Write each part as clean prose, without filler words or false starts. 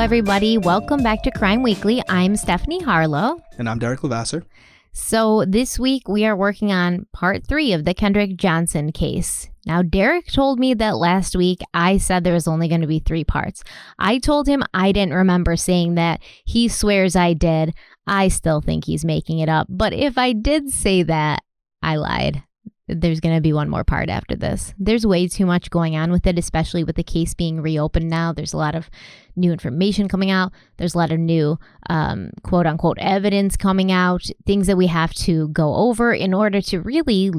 everybody. Welcome back to Crime Weekly. I'm Stephanie Harlow. And I'm Derek Levasseur. So this week we are working on part 3 of the Kendrick Johnson case. Now, Derek told me that last week I said there was only going to be 3 parts. I told him I didn't remember saying that. He swears I did. I still think he's making it up. But if I did say that, I lied. There's going to be one more part after this. There's way too much going on with it, especially with the case being reopened now. There's a lot of new information coming out. There's a lot of new quote unquote evidence coming out, things that we have to go over in order to really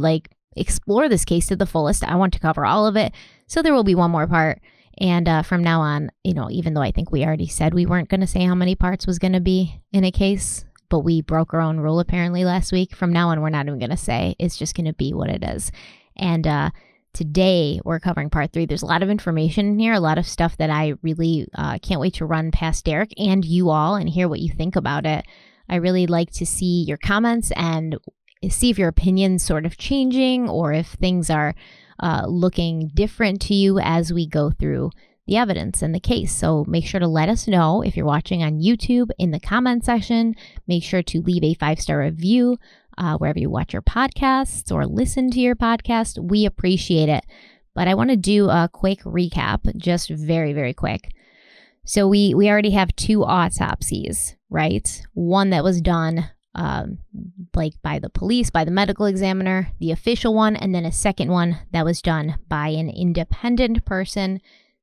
explore this case to the fullest. I want to cover all of it. So there will be one more part. And from now on, even though I think we already said we weren't going to say how many parts was going to be in a case, but we broke our own rule apparently last week. From now on, we're not even going to say. It's just going to be what it is. And today, we're covering part 3. There's a lot of information in here, a lot of stuff that I really can't wait to run past Derek and you all and hear what you think about it. I really like to see your comments and see if your opinion's sort of changing or if things are looking different to you as we go through the evidence in the case. So make sure to let us know if you're watching on YouTube in the comment section. Make sure to leave a 5-star review wherever you watch your podcasts or listen to your podcast. We appreciate it. But I want to do a quick recap, just very, very quick. So we already have 2 autopsies, right? One that was done by the police, by the medical examiner, the official one, and then a second one that was done by an independent person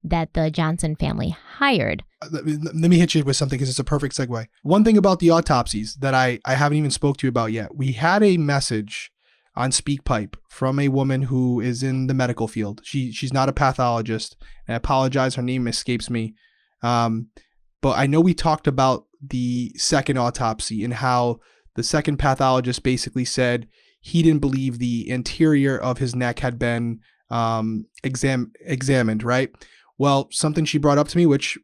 that the Johnson family hired. Let me hit you with something because it's a perfect segue. One thing about the autopsies that I haven't even spoke to you about yet. We had a message on SpeakPipe from a woman who is in the medical field. She's not a pathologist. And I apologize, her name escapes me. But I know we talked about the second autopsy and how the second pathologist basically said he didn't believe the anterior of his neck had been examined, right? Well, something she brought up to me, which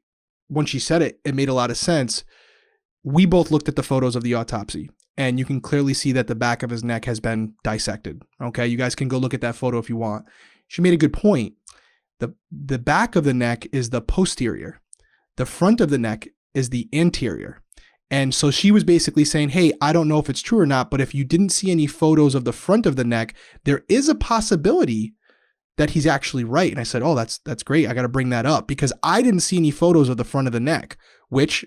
when she said it, it made a lot of sense. We both looked at the photos of the autopsy, and you can clearly see that the back of his neck has been dissected. Okay, you guys can go look at that photo if you want. She made a good point. The back of the neck is the posterior. The front of the neck is the anterior. And so she was basically saying, hey, I don't know if it's true or not, but if you didn't see any photos of the front of the neck, there is a possibility that he's actually right. And I said, oh, that's great. I got to bring that up because I didn't see any photos of the front of the neck, which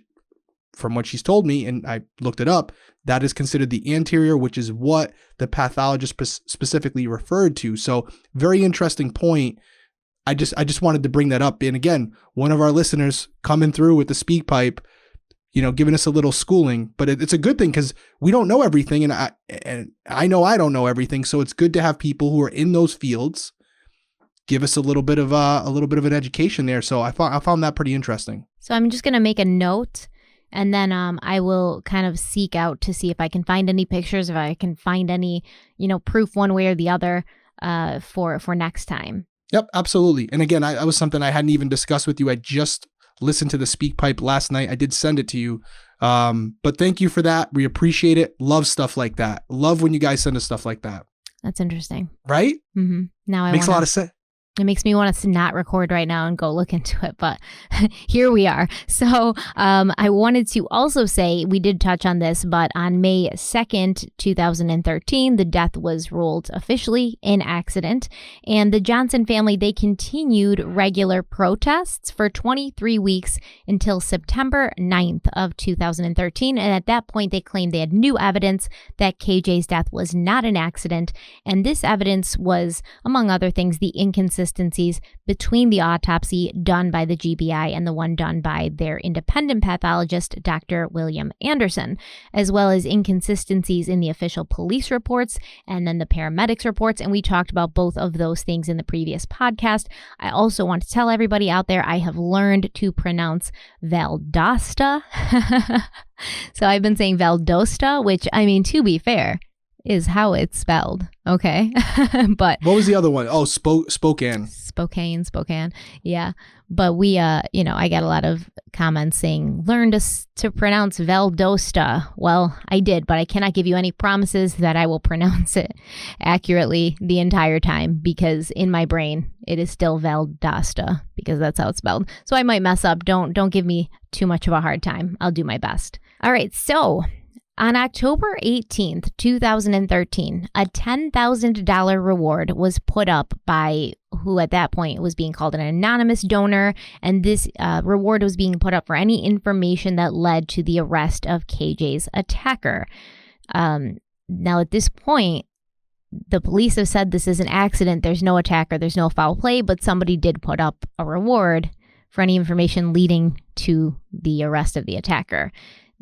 from what she's told me, and I looked it up, that is considered the anterior, which is what the pathologist specifically referred to. So very interesting point. I just wanted to bring that up. And again, one of our listeners coming through with the SpeakPipe, giving us a little schooling, but it's a good thing because we don't know everything. And I know I don't know everything. So it's good to have people who are in those fields give us a little bit of an education there. So I found that pretty interesting. So I'm just going to make a note and then I will kind of seek out to see if I can find any pictures, if I can find any, proof one way or the other for next time. Yep, absolutely. And again, I was something I hadn't even discussed with you. I just listened to the SpeakPipe last night. I did send it to you. But thank you for that. We appreciate it. Love stuff like that. Love when you guys send us stuff like that. That's interesting. Right? Mm-hmm. Now Makes a lot of sense. It makes me want to not record right now and go look into it, but here we are. So I wanted to also say, we did touch on this, but on May 2nd, 2013, the death was ruled officially an accident. And the Johnson family, they continued regular protests for 23 weeks until September 9th of 2013. And at that point, they claimed they had new evidence that KJ's death was not an accident. And this evidence was, among other things, the inconsistencies between the autopsy done by the GBI and the one done by their independent pathologist, Dr. William Anderson, as well as inconsistencies in the official police reports and then the paramedics reports. And we talked about both of those things in the previous podcast. I also want to tell everybody out there, I have learned to pronounce Valdosta. So I've been saying Valdosta, which, to be fair, is how it's spelled. Okay. But what was the other one? Oh, Spokane. Spokane. Yeah. But we, I got a lot of comments saying, learn to pronounce Valdosta. Well, I did, but I cannot give you any promises that I will pronounce it accurately the entire time, because in my brain, it is still Valdosta, because that's how it's spelled. So I might mess up. Don't give me too much of a hard time. I'll do my best. All right. So on October 18th, 2013, a $10,000 reward was put up by who at that point was being called an anonymous donor, and this reward was being put up for any information that led to the arrest of KJ's attacker. Now, at this point, the police have said this is an accident. There's no attacker. There's no foul play, but somebody did put up a reward for any information leading to the arrest of the attacker.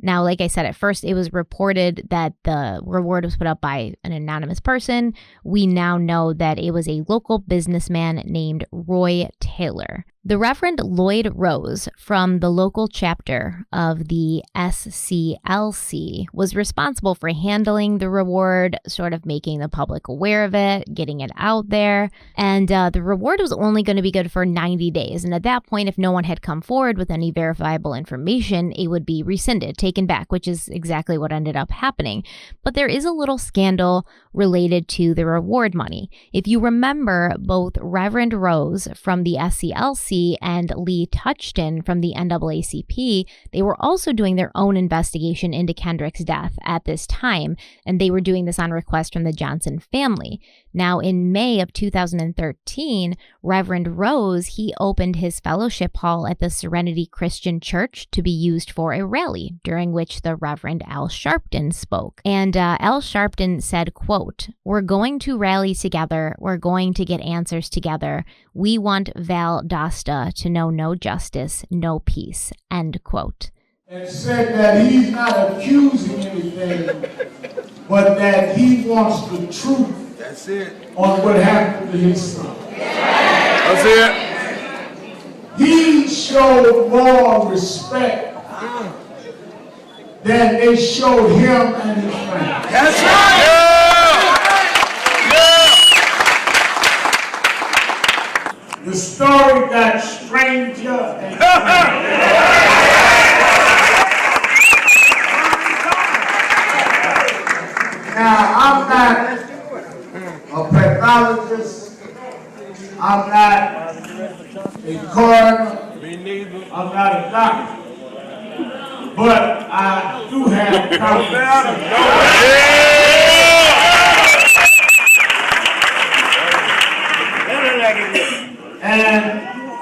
Now, like I said, at first it was reported that the reward was put up by an anonymous person. We now know that it was a local businessman named Roy Taylor. The Reverend Lloyd Rose from the local chapter of the SCLC was responsible for handling the reward, sort of making the public aware of it, getting it out there. And the reward was only going to be good for 90 days. And at that point, if no one had come forward with any verifiable information, it would be rescinded, taken back, which is exactly what ended up happening. But there is a little scandal related to the reward money. If you remember, both Reverend Rose from the SCLC and Lee Touchton from the NAACP, they were also doing their own investigation into Kendrick's death at this time, and they were doing this on request from the Johnson family. Now, in May of 2013, Reverend Rose, he opened his fellowship hall at the Serenity Christian Church to be used for a rally, during which the Reverend Al Sharpton spoke. And Al Sharpton said, quote, "We're going to rally together. We're going to get answers together. We want Valdosta to know no justice, no peace," end quote. And said that he's not accusing anything, but that he wants the truth. That's it. On what happened to his son. That's it. He showed more respect than they showed him and his family. That's right. Yeah. The story got stranger and stranger. Now, I'm not a pathologist, I'm not a coroner, I'm not a doctor, but I do have confidence. And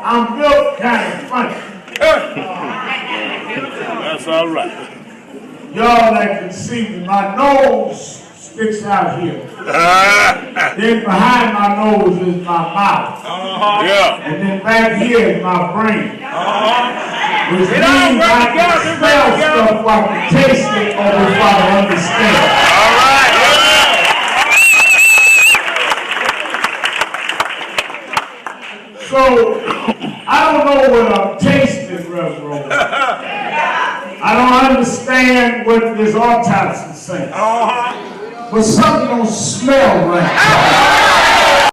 I'm built kind of funny. That's all right. Y'all that can see me, my nose sticks out here. Then behind my nose is my mouth. Yeah. And then back here is my brain. Which means I can smell stuff while I can taste it or while I understand. All right. So, I don't know what I'm tasting, Reverend. I don't understand what this autopsy says. But something don't smell right.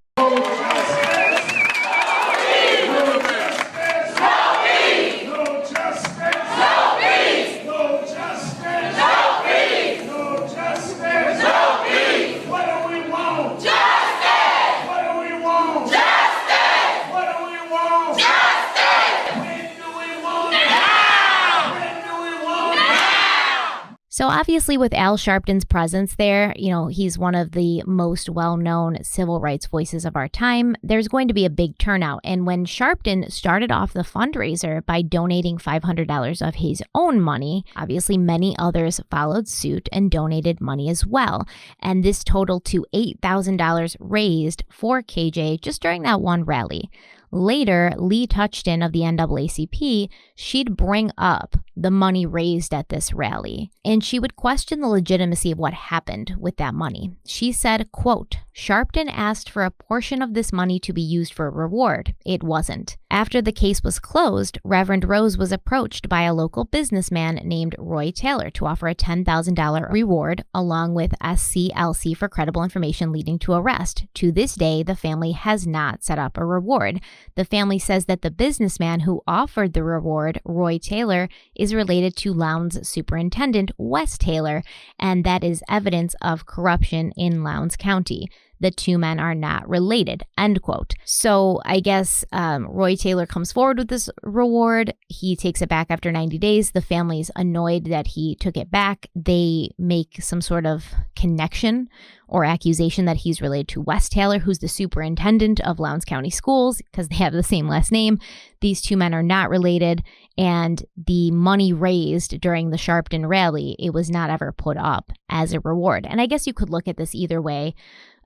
So obviously with Al Sharpton's presence there, he's one of the most well-known civil rights voices of our time. There's going to be a big turnout. And when Sharpton started off the fundraiser by donating $500 of his own money, obviously many others followed suit and donated money as well. And this totaled to $8,000 raised for KJ just during that one rally. Later, Lee Touchton of the NAACP, she'd bring up the money raised at this rally. And she would question the legitimacy of what happened with that money. She said, quote, Sharpton asked for a portion of this money to be used for a reward. It wasn't. After the case was closed, Reverend Rose was approached by a local businessman named Roy Taylor to offer a $10,000 reward along with SCLC for credible information leading to arrest. To this day, the family has not set up a reward. The family says that the businessman who offered the reward, Roy Taylor, is related to Lowndes superintendent, Wes Taylor, and that is evidence of corruption in Lowndes County. The two men are not related, end quote. So I guess Roy Taylor comes forward with this reward. He takes it back after 90 days. The family's annoyed that he took it back. They make some sort of connection or accusation that he's related to Wes Taylor, who's the superintendent of Lowndes County Schools, because they have the same last name. These two men are not related, and the money raised during the Sharpton rally, it was not ever put up as a reward. And I guess you could look at this either way.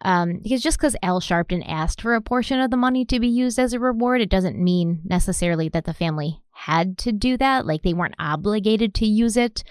Because just because Al Sharpton asked for a portion of the money to be used as a reward, it doesn't mean necessarily that the family had to do that. Like, they weren't obligated to use it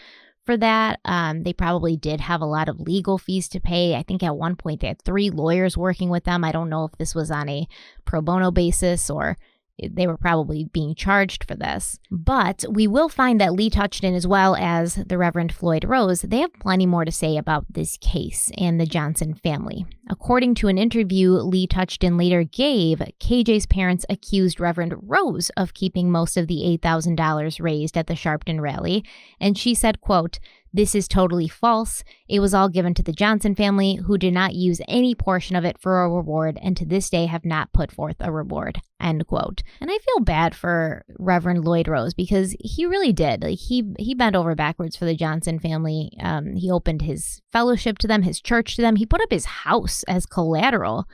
for that. They probably did have a lot of legal fees to pay. I think at one point they had 3 lawyers working with them. I don't know if this was on a pro bono basis or they were probably being charged for this. But we will find that Lee Touchton, as well as the Reverend Floyd Rose, they have plenty more to say about this case and the Johnson family. According to an interview Lee Touchton later gave, KJ's parents accused Reverend Rose of keeping most of the $8,000 raised at the Sharpton rally, and she said, quote, "This is totally false. It was all given to the Johnson family, who did not use any portion of it for a reward and to this day have not put forth a reward," end quote. And I feel bad for Reverend Lloyd Rose because he really did. Like, he bent over backwards for the Johnson family. He opened his fellowship to them, his church to them. He put up his house as collateral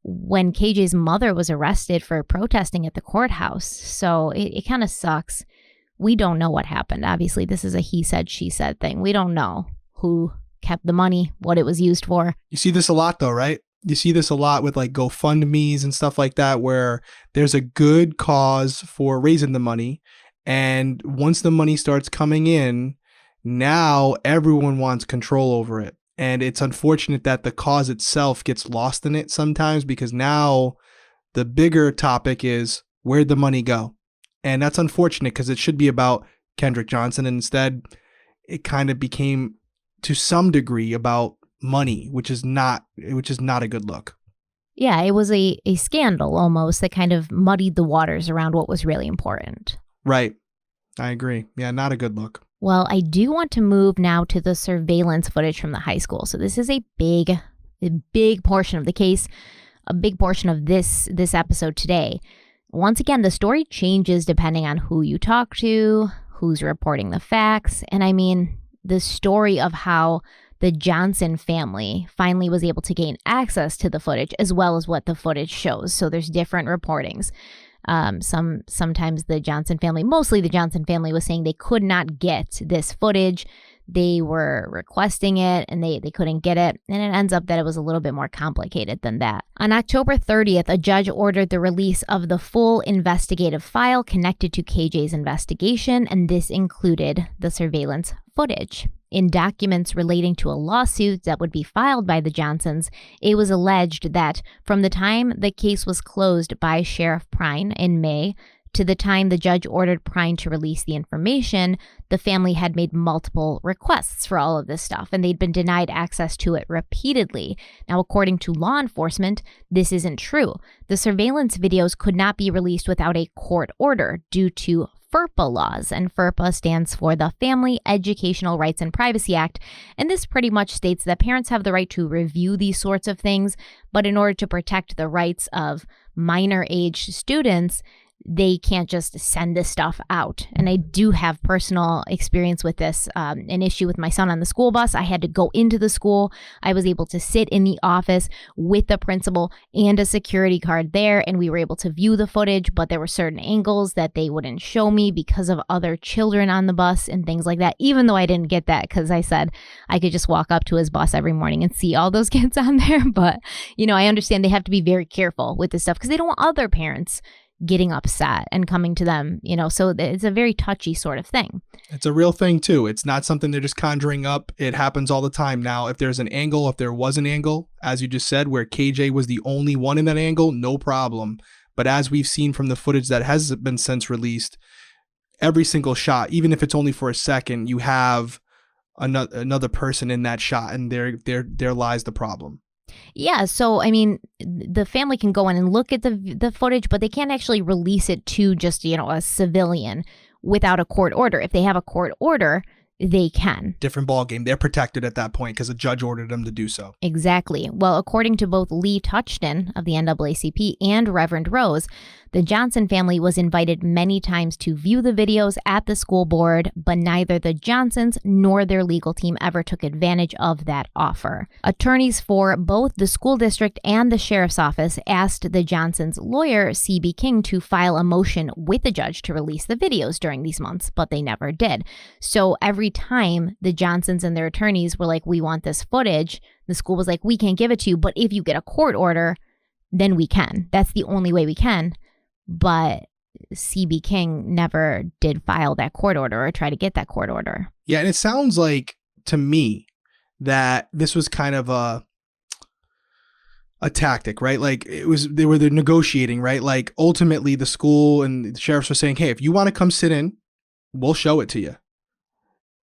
when KJ's mother was arrested for protesting at the courthouse. So it kind of sucks. We don't know what happened. Obviously, this is a he said, she said thing. We don't know who kept the money, what it was used for. You see this a lot though, right? You see this a lot with like GoFundMes and stuff like that, where there's a good cause for raising the money. And once the money starts coming in, now everyone wants control over it. And it's unfortunate that the cause itself gets lost in it sometimes, because now the bigger topic is, where'd the money go? And that's unfortunate because it should be about Kendrick Johnson. And instead, it kind of became to some degree about money, which is not a good look. Yeah, it was a scandal almost that kind of muddied the waters around what was really important. Right. I agree. Yeah, not a good look. Well, I do want to move now to the surveillance footage from the high school. So this is a big portion of the case, a big portion of this episode today. Once again, the story changes depending on who you talk to, who's reporting the facts. And I mean, the story of how the Johnson family finally was able to gain access to the footage as well as what the footage shows. So there's different reportings. Sometimes the Johnson family, mostly the Johnson family, was saying they could not get this footage. They were requesting it and they couldn't get it. And it ends up that it was a little bit more complicated than that. On October 30th, a judge ordered the release of the full investigative file connected to KJ's investigation, and this included the surveillance footage. In documents relating to a lawsuit that would be filed by the Johnsons, it was alleged that from the time the case was closed by Sheriff Prine in May to the time the judge ordered Prine to release the information, the family had made multiple requests for all of this stuff, and they'd been denied access to it repeatedly. Now, according to law enforcement, this isn't true. The surveillance videos could not be released without a court order due to FERPA laws, and FERPA stands for the Family Educational Rights and Privacy Act, and this pretty much states that parents have the right to review these sorts of things, but in order to protect the rights of minor-aged students, they can't just send this stuff out. And I do have personal experience with this, an issue with my son on the school bus. I had to go into the school. I was able to sit in the office with the principal and a security card there, and we were able to view the footage, but there were certain angles that they wouldn't show me because of other children on the bus and things like that, even though I didn't get that because I said I could just walk up to his bus every morning and see all those kids on there. But, I understand they have to be very careful with this stuff because they don't want other parents getting upset and coming to them, so it's a very touchy sort of thing. It's a real thing too. It's not something they're just conjuring up. It happens all the time. Now, if there was an angle, as you just said, where KJ was the only one in that angle, no problem. But as we've seen from the footage that has been since released, every single shot, even if it's only for a second, you have another person in that shot, and there lies the problem. Yeah, so I mean, the family can go in and look at the footage, but they can't actually release it to just, a civilian without a court order. If they have a court order, they can. Different ballgame. They're protected at that point because a judge ordered them to do so. Exactly. Well, according to both Lee Touchton of the NAACP and Reverend Rose, the Johnson family was invited many times to view the videos at the school board, but neither the Johnsons nor their legal team ever took advantage of that offer. Attorneys for both the school district and the sheriff's office asked the Johnsons' lawyer, C.B. King, to file a motion with the judge to release the videos during these months, but they never did. So every time the Johnsons and their attorneys were like, we want this footage, the school was like, we can't give it to you, but if you get a court order, then we can. That's the only way we can. But C.B. King never did file that court order or try to get that court order. Yeah, and it sounds like to me that this was kind of a tactic, right? Like they were negotiating, right? Like ultimately the school and the sheriffs were saying, hey, if you want to come sit in, we'll show it to you.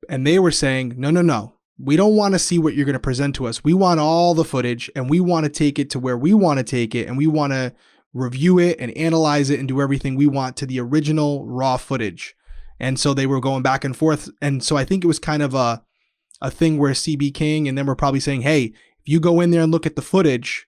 And they were saying, no. We don't want to see what you're going to present to us. We want all the footage, and we want to take it to where we want to take it, and we want to review it and analyze it and do everything we want to the original raw footage. And so they were going back and forth. And so I think it was kind of a thing where C.B. King and them were probably saying, hey, if you go in there and look at the footage,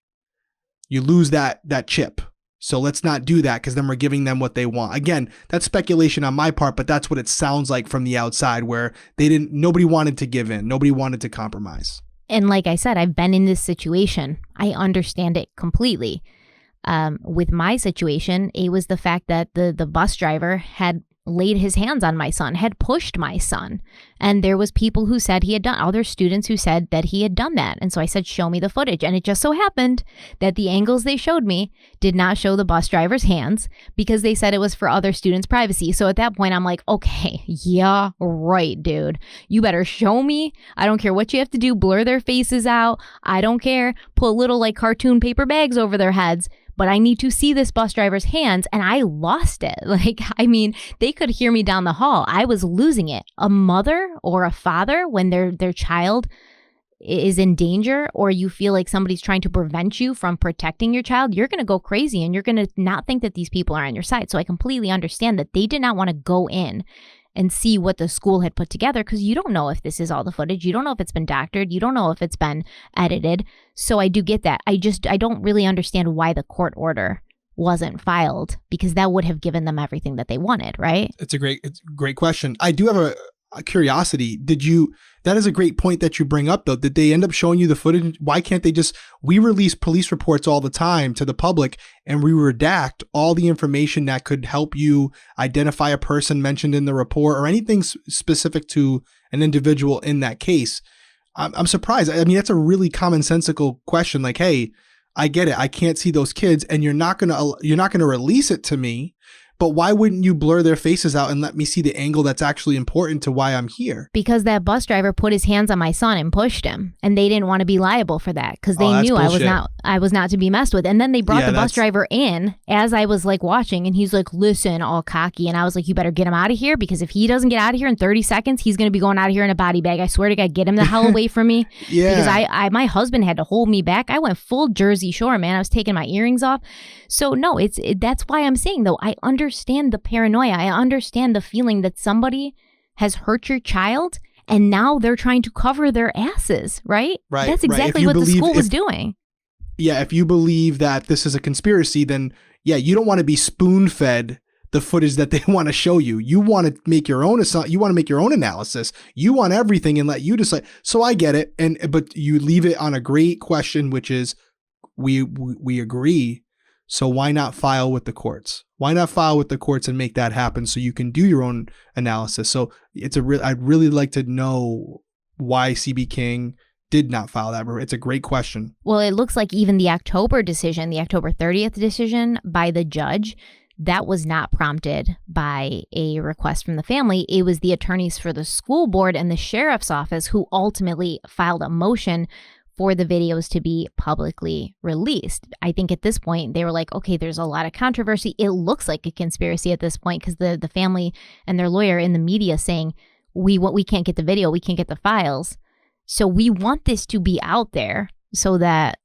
you lose that chip. So let's not do that, because then we're giving them what they want. Again, that's speculation on my part, but that's what it sounds like from the outside, where nobody wanted to give in. Nobody wanted to compromise. And like I said, I've been in this situation. I understand it completely. With my situation, it was the fact that the bus driver had laid his hands on my son, had pushed my son. And there was people who said he had done, other students who said that he had done that. And so I said, show me the footage. And it just so happened that the angles they showed me did not show the bus driver's hands, because they said it was for other students' privacy. So at that point, I'm like, okay, yeah, right, dude. You better show me. I don't care what you have to do. Blur their faces out. I don't care. Put little like cartoon paper bags over their heads. But I need to see this bus driver's hands, and I lost it. Like, I mean, they could hear me down the hall. I was losing it. A mother or a father, when their child is in danger, or you feel like somebody's trying to prevent you from protecting your child, you're going to go crazy, and you're going to not think that these people are on your side. So I completely understand that they did not want to go in and see what the school had put together, because you don't know if this is all the footage. You don't know if it's been doctored. You don't know if it's been edited. So I do get that. I don't really understand why the court order wasn't filed, because that would have given them everything that they wanted, right? It's a great question. I do have a curiosity. That is a great point that you bring up, though. Did they end up showing you the footage? Why can't they we release police reports all the time to the public, and we redact all the information that could help you identify a person mentioned in the report or anything specific to an individual in that case. I'm surprised. I mean, that's a really commonsensical question. Like, hey, I get it. I can't see those kids, and you're not gonna release it to me. But why wouldn't you blur their faces out and let me see the angle that's actually important to why I'm here? Because that bus driver put his hands on my son and pushed him, and they didn't want to be liable for that, because they knew I was not to be messed with. And then they brought the bus driver in as I was like watching, and he's like, listen, all cocky. And I was like, you better get him out of here, because if he doesn't get out of here in 30 seconds, he's going to be going out of here in a body bag. I swear to God, get him the hell away from me. Yeah. Because my husband had to hold me back. I went full Jersey Shore, man. I was taking my earrings off. So no, that's why I'm saying, though, I understand the paranoia. I understand the feeling that somebody has hurt your child, and now they're trying to cover their asses, right? Right. That's exactly what the school was doing. Yeah, if you believe that this is a conspiracy, then yeah, you don't want to be spoon-fed the footage that they want to show you. You want to make your own analysis. You want everything and let you decide. So I get it, but you leave it on a great question, which is we agree. So why not file with the courts? Why not file with the courts and make that happen so you can do your own analysis? So I'd really like to know why C.B. King did not file that. It's a great question. Well, it looks like even the October 30th decision by the judge that was not prompted by a request from the family. It was the attorneys for the school board and the sheriff's office who ultimately filed a motion for the videos to be publicly released. I think at this point they were like, okay, there's a lot of controversy. It looks like a conspiracy at this point because the family and their lawyer in the media saying, we can't get the video, we can't get the files. So we want this to be out there so that,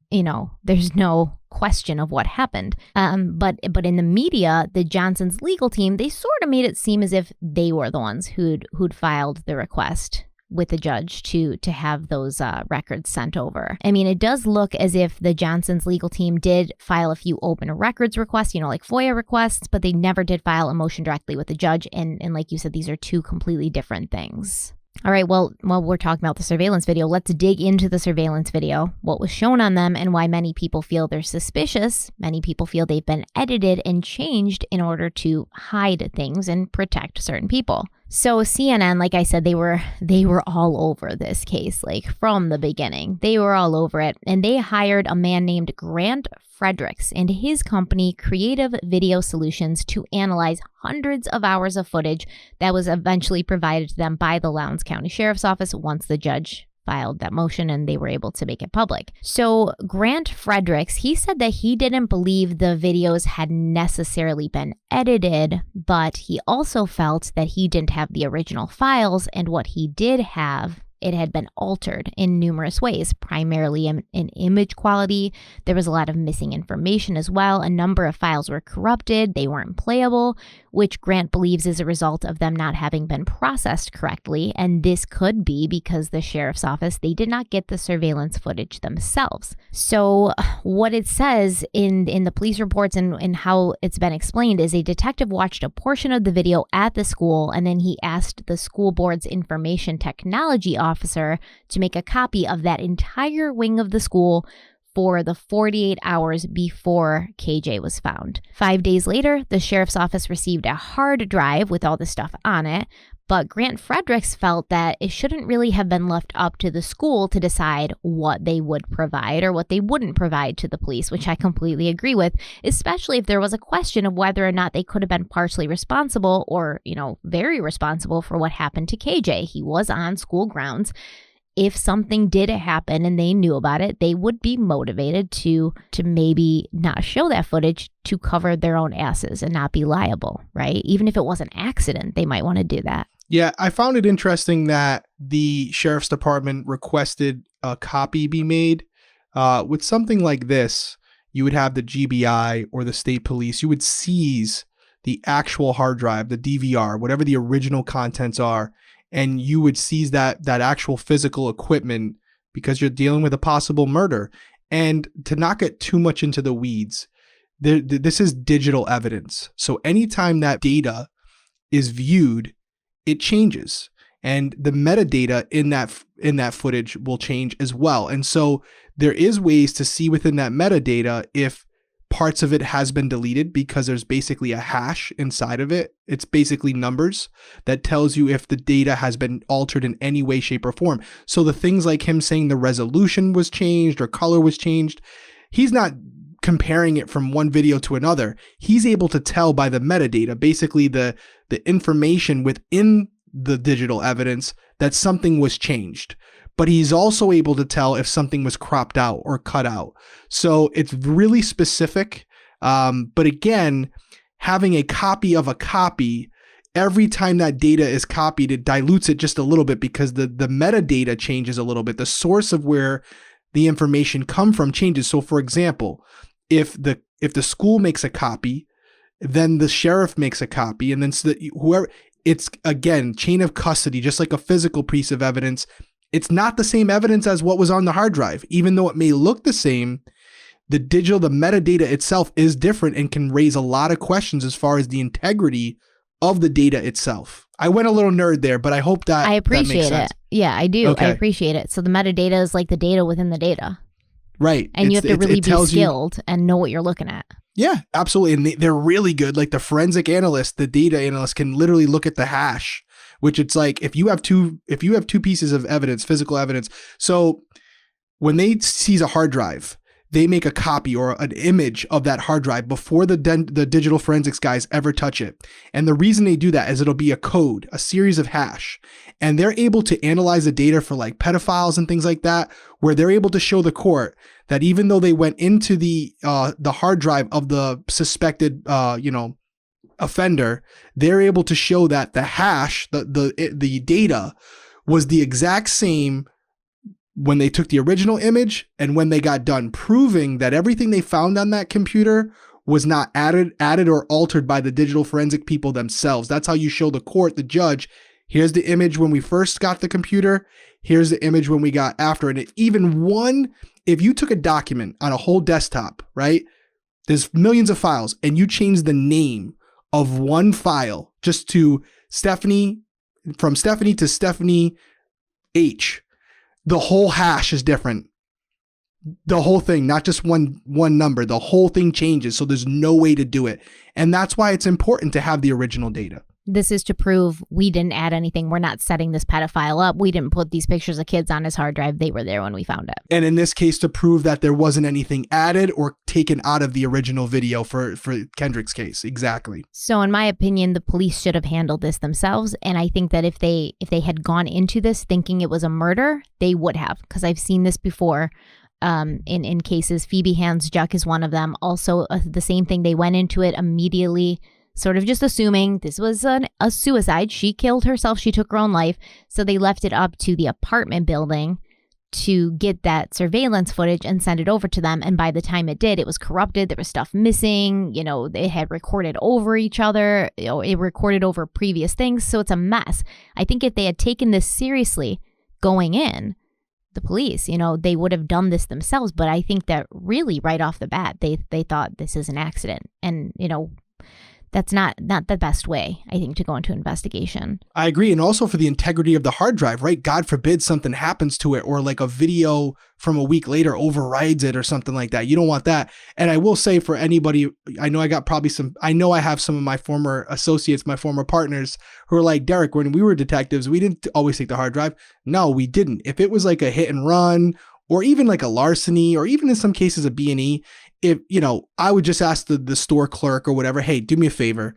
there's no question of what happened. But in the media, the Johnsons' legal team, they sort of made it seem as if they were the ones who'd filed the request with the judge to have those records sent over. I mean, it does look as if the Johnsons' legal team did file a few open records requests, like FOIA requests, but they never did file a motion directly with the judge. And like you said, these are two completely different things. All right, well, while we're talking about the surveillance video, let's dig into the surveillance video, what was shown on them, and why many people feel they're suspicious. Many people feel they've been edited and changed in order to hide things and protect certain people. So CNN, like I said, they were all over this case, like from the beginning. They were all over it, and they hired a man named Grant Fredericks and his company, Creative Video Solutions, to analyze hundreds of hours of footage that was eventually provided to them by the Lowndes County Sheriff's Office once the judge filed that motion and they were able to make it public. So Grant Fredericks, he said that he didn't believe the videos had necessarily been edited, but he also felt that he didn't have the original files, and what he did have, it had been altered in numerous ways, primarily in image quality. There was a lot of missing information as well. A number of files were corrupted. They weren't playable, which Grant believes is a result of them not having been processed correctly. And this could be because the sheriff's office, they did not get the surveillance footage themselves. So what it says in the police reports and how it's been explained is a detective watched a portion of the video at the school, and then he asked the school board's information technology officer to make a copy of that entire wing of the school for the 48 hours before KJ was found. 5 days later, the sheriff's office received a hard drive with all the stuff on it, but Grant Fredericks felt that it shouldn't really have been left up to the school to decide what they would provide or what they wouldn't provide to the police, which I completely agree with, especially if there was a question of whether or not they could have been partially responsible or, very responsible for what happened to KJ. He was on school grounds. If something did happen and they knew about it, they would be motivated to maybe not show that footage to cover their own asses and not be liable, right? Even if it was an accident, they might want to do that. Yeah, I found it interesting that the sheriff's department requested a copy be made. With something like this, you would have the GBI or the state police, you would seize the actual hard drive, the DVR, whatever the original contents are, and you would seize that actual physical equipment because you're dealing with a possible murder. And to not get too much into the weeds, this is digital evidence. So anytime that data is viewed, it changes. And the metadata in that footage will change as well. And so there is ways to see within that metadata if parts of it has been deleted, because there's basically a hash inside of it. It's basically numbers that tells you if the data has been altered in any way, shape, or form. So the things like him saying the resolution was changed or color was changed, he's not comparing it from one video to another. He's able to tell by the metadata, basically the information within the digital evidence, that something was changed. But he's also able to tell if something was cropped out or cut out. So it's really specific. But again, having a copy of a copy, every time that data is copied, it dilutes it just a little bit because the metadata changes a little bit. The source of where the information come from changes. So for example, if the school makes a copy, then the sheriff makes a copy, and then whoever, it's again, chain of custody, just like a physical piece of evidence. It's not the same evidence as what was on the hard drive. Even though it may look the same, the metadata itself is different and can raise a lot of questions as far as the integrity of the data itself. I went a little nerd there, but I hope that I appreciate it. Yeah, I do. Okay. I appreciate it. So the metadata is like the data within the data. Right. And you have to really be skilled and know what you're looking at. Yeah, absolutely. And they're really good. Like the forensic analyst, the data analyst can literally look at the hash, which it's like if you have two pieces of evidence, physical evidence. So when they seize a hard drive, they make a copy or an image of that hard drive before the digital forensics guys ever touch it. And the reason they do that is it'll be a code, a series of hash, and they're able to analyze the data for like pedophiles and things like that, where they're able to show the court that even though they went into the hard drive of the suspected, offender, they're able to show that the hash, the data was the exact same when they took the original image and when they got done, proving that everything they found on that computer was not added or altered by the digital forensic people themselves. That's how you show the court, the judge, here's the image when we first got the computer, here's the image when we got after. And if you took a document on a whole desktop, right? There's millions of files, and you change the name of one file just to Stephanie, from Stephanie to Stephanie H, the whole hash is different. The whole thing, not just one number, the whole thing changes. So there's no way to do it. And that's why it's important to have the original data. This is to prove we didn't add anything. We're not setting this pedophile up. We didn't put these pictures of kids on his hard drive. They were there when we found it. And in this case, to prove that there wasn't anything added or taken out of the original video for Kendrick's case. Exactly. So in my opinion, the police should have handled this themselves. And I think that if they had gone into this thinking it was a murder, they would have, because I've seen this before. In cases, Phoebe Hands-Juck is one of them. Also, the same thing. They went into it immediately, sort of just assuming this was a suicide. She killed herself. She took her own life. So they left it up to the apartment building to get that surveillance footage and send it over to them. And by the time it did, it was corrupted. There was stuff missing. They had recorded over each other. It recorded over previous things. So it's a mess. I think if they had taken this seriously going in, the police, they would have done this themselves. But I think that really right off the bat, they thought this is an accident. And, that's not the best way, I think, to go into investigation. I agree. And also for the integrity of the hard drive, right? God forbid something happens to it, or like a video from a week later overrides it or something like that. You don't want that. And I will say, for anybody, I know I have some of my former associates, my former partners, who are like, Derek, when we were detectives, we didn't always take the hard drive. No, we didn't. If it was like a hit and run, or even like a larceny, or even in some cases a B&E, I would just ask the store clerk or whatever, hey, do me a favor,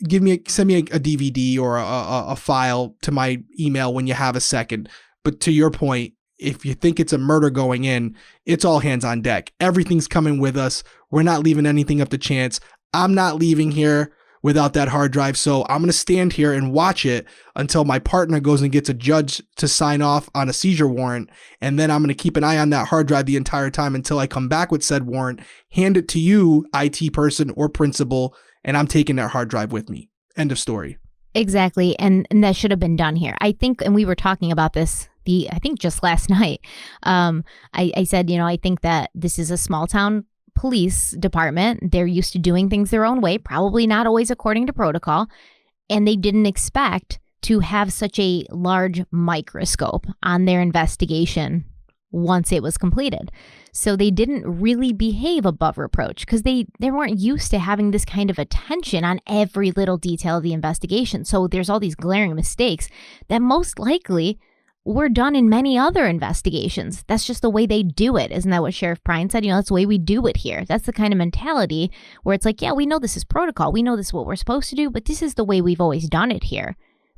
send me a DVD or a file to my email when you have a second. But to your point, if you think it's a murder going in, it's all hands on deck. Everything's coming with us. We're not leaving anything up to chance. I'm not leaving here without that hard drive. So I'm going to stand here and watch it until my partner goes and gets a judge to sign off on a seizure warrant. And then I'm going to keep an eye on that hard drive the entire time until I come back with said warrant, hand it to you, IT person or principal, and I'm taking that hard drive with me. End of story. Exactly. And that should have been done here. I think, and we were talking about this, I think just last night. I said, I think that this is a small town police department. They're used to doing things their own way, probably not always according to protocol, and they didn't expect to have such a large microscope on their investigation once it was completed. So they didn't really behave above reproach, because they weren't used to having this kind of attention on every little detail of the investigation. So there's all these glaring mistakes that most likely were done in many other investigations. That's just the way they do it. Isn't that what Sheriff Prine said? That's the way we do it here. That's the kind of mentality where it's like, yeah, we know this is protocol. We know this is what we're supposed to do, but this is the way we've always done it here.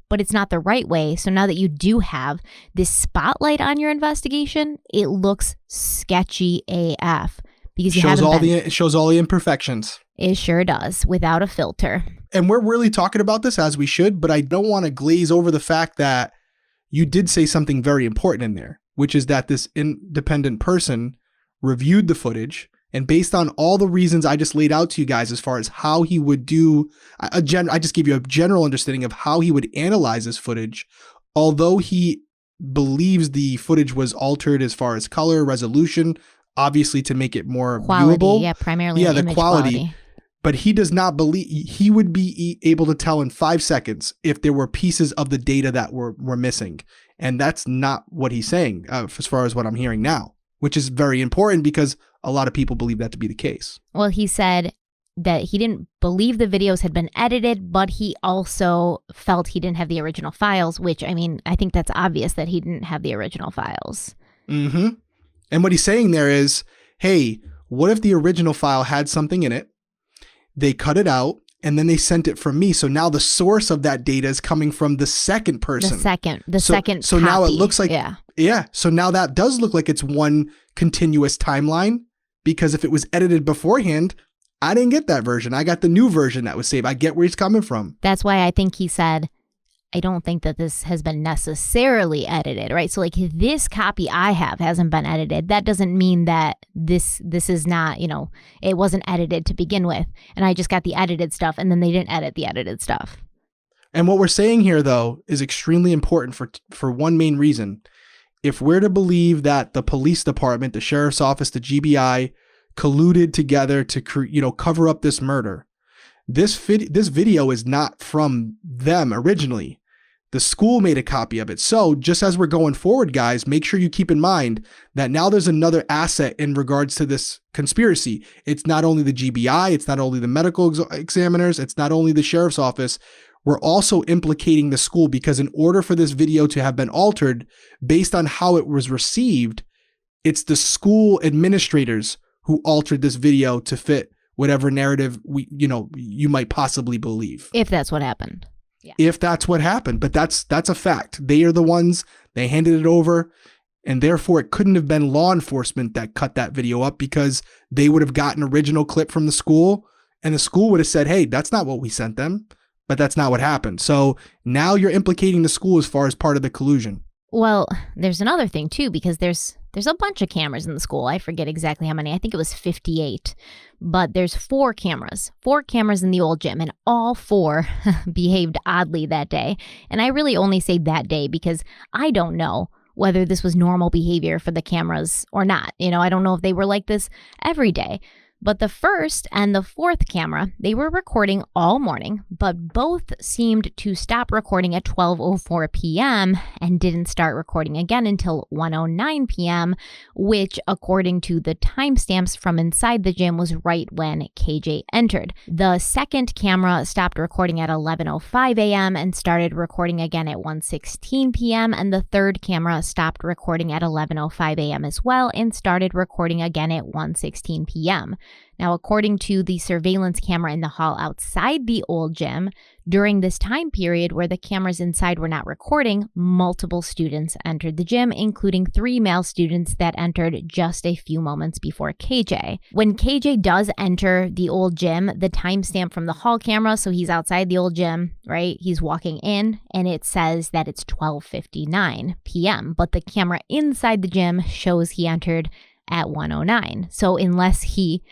But it's not the right way. So now that you do have this spotlight on your investigation, it looks sketchy AF. Because it shows all the imperfections. It sure does, without a filter. And we're really talking about this, as we should, but I don't want to glaze over the fact that you did say something very important in there, which is that this independent person reviewed the footage, and based on all the reasons I just laid out to you guys as far as how he would do, I just gave you a general understanding of how he would analyze this footage. Although he believes the footage was altered as far as color, resolution, obviously to make it more viewable. Yeah, primarily the image quality. But he does not believe he would be able to tell in 5 seconds if there were pieces of the data that were missing. And that's not what he's saying, as far as what I'm hearing now, which is very important because a lot of people believe that to be the case. Well, he said that he didn't believe the videos had been edited, but he also felt he didn't have the original files, which, I mean, I think that's obvious that he didn't have the original files. Mm-hmm. And what he's saying there is, hey, what if the original file had something in it? They cut it out and then they sent it from me. So now the source of that data is coming from the second person. The second So copy. now it looks like, yeah. So now that does look like it's one continuous timeline, because if it was edited beforehand, I didn't get that version. I got the new version that was saved. I get where he's coming from. That's why I think he said, I don't think that this has been necessarily edited, right? So like this copy I have hasn't been edited. That doesn't mean that this is not, it wasn't edited to begin with. And I just got the edited stuff and then they didn't edit the edited stuff. And what we're saying here, though, is extremely important for one main reason. If we're to believe that the police department, the sheriff's office, the GBI colluded together to cover up this murder, this video is not from them originally. The school made a copy of it. So just as we're going forward, guys, make sure you keep in mind that now there's another asset in regards to this conspiracy. It's not only the GBI, it's not only the medical examiners, it's not only the sheriff's office. We're also implicating the school, because in order for this video to have been altered based on how it was received, it's the school administrators who altered this video to fit whatever narrative you might possibly believe. If that's what happened. Yeah. If that's what happened, but that's a fact. They are the ones, they handed it over, and therefore it couldn't have been law enforcement that cut that video up, because they would have gotten original clip from the school and the school would have said, hey, that's not what we sent them, but that's not what happened. So now you're implicating the school as far as part of the collusion. Well, there's another thing too, because there's a bunch of cameras in the school. I forget exactly how many. I think it was 58, but there's 4 cameras in the old gym, and all 4 behaved oddly that day. And I really only say that day because I don't know whether this was normal behavior for the cameras or not. I don't know if they were like this every day. But the first and the fourth camera, they were recording all morning, but both seemed to stop recording at 12:04 p.m. and didn't start recording again until 1:09 p.m., which, according to the timestamps from inside the gym, was right when KJ entered. The second camera stopped recording at 11:05 a.m. and started recording again at 1:16 p.m., and the third camera stopped recording at 11:05 a.m. as well and started recording again at 1:16 p.m. Now, according to the surveillance camera in the hall outside the old gym, during this time period where the cameras inside were not recording, multiple students entered the gym, including 3 male students that entered just a few moments before KJ. When KJ does enter the old gym, the timestamp from the hall camera, so he's outside the old gym, right? He's walking in and it says that it's 12:59 p.m., but the camera inside the gym shows he entered at 1:09. So unless he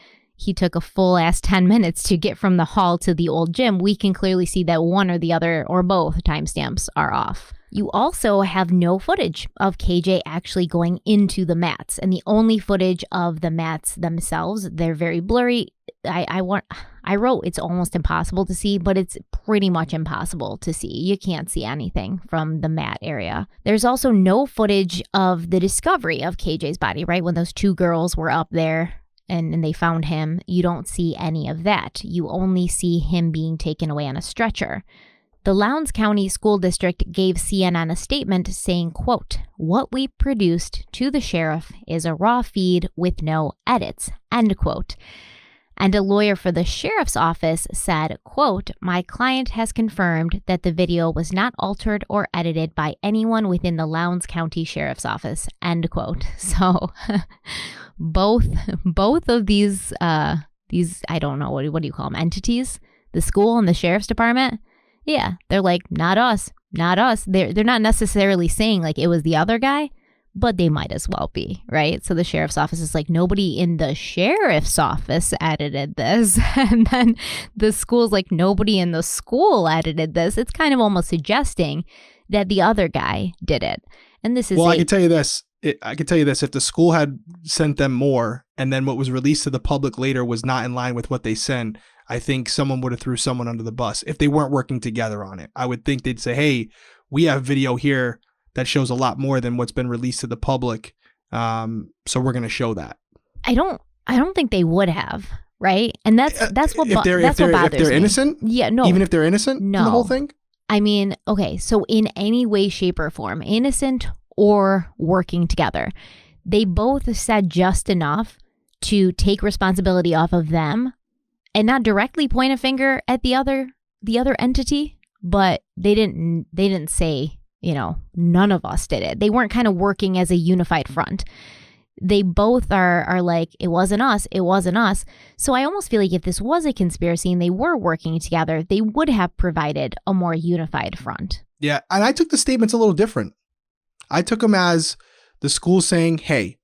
took a full ass 10 minutes to get from the hall to the old gym, we can clearly see that one or the other or both timestamps are off. You also have no footage of KJ actually going into the mats, and the only footage of the mats themselves, they're very blurry. I wrote it's almost impossible to see, but it's pretty much impossible to see. You can't see anything from the mat area. There's also no footage of the discovery of KJ's body, right? When those 2 girls were up there and they found him, you don't see any of that. You only see him being taken away on a stretcher. The Lowndes County School District gave CNN a statement saying, quote, "What we produced to the sheriff is a raw feed with no edits," end quote. And a lawyer for the sheriff's office said, quote, "My client has confirmed that the video was not altered or edited by anyone within the Lowndes County Sheriff's Office," end quote. So both of these, I don't know, what do you call them, entities, the school and the sheriff's department, yeah, they're like, not us. They're not necessarily saying like it was the other guy, but they might as well be, right? So the sheriff's office is like, nobody in the sheriff's office edited this. And then the school's like, nobody in the school edited this. It's kind of almost suggesting that the other guy did it. And this is I can tell you this. If the school had sent them more and then what was released to the public later was not in line with what they sent, I think someone would have threw someone under the bus if they weren't working together on it. I would think they'd say, hey, we have video here that shows a lot more than what's been released to the public. So we're going to show that. I don't think they would have, right? And that's what what bothers me. If they're innocent? Yeah, no. Even if they're innocent in the whole thing? I mean, okay, so in any way, shape, or form, innocent or working together, they both said just enough to take responsibility off of them and not directly point a finger at the other entity, but they didn't say, none of us did it. They weren't kind of working as a unified front. They both are like, it wasn't us. So I almost feel like if this was a conspiracy and they were working together, they would have provided a more unified front. Yeah. And I took the statements a little different. I took them as the school saying, hey,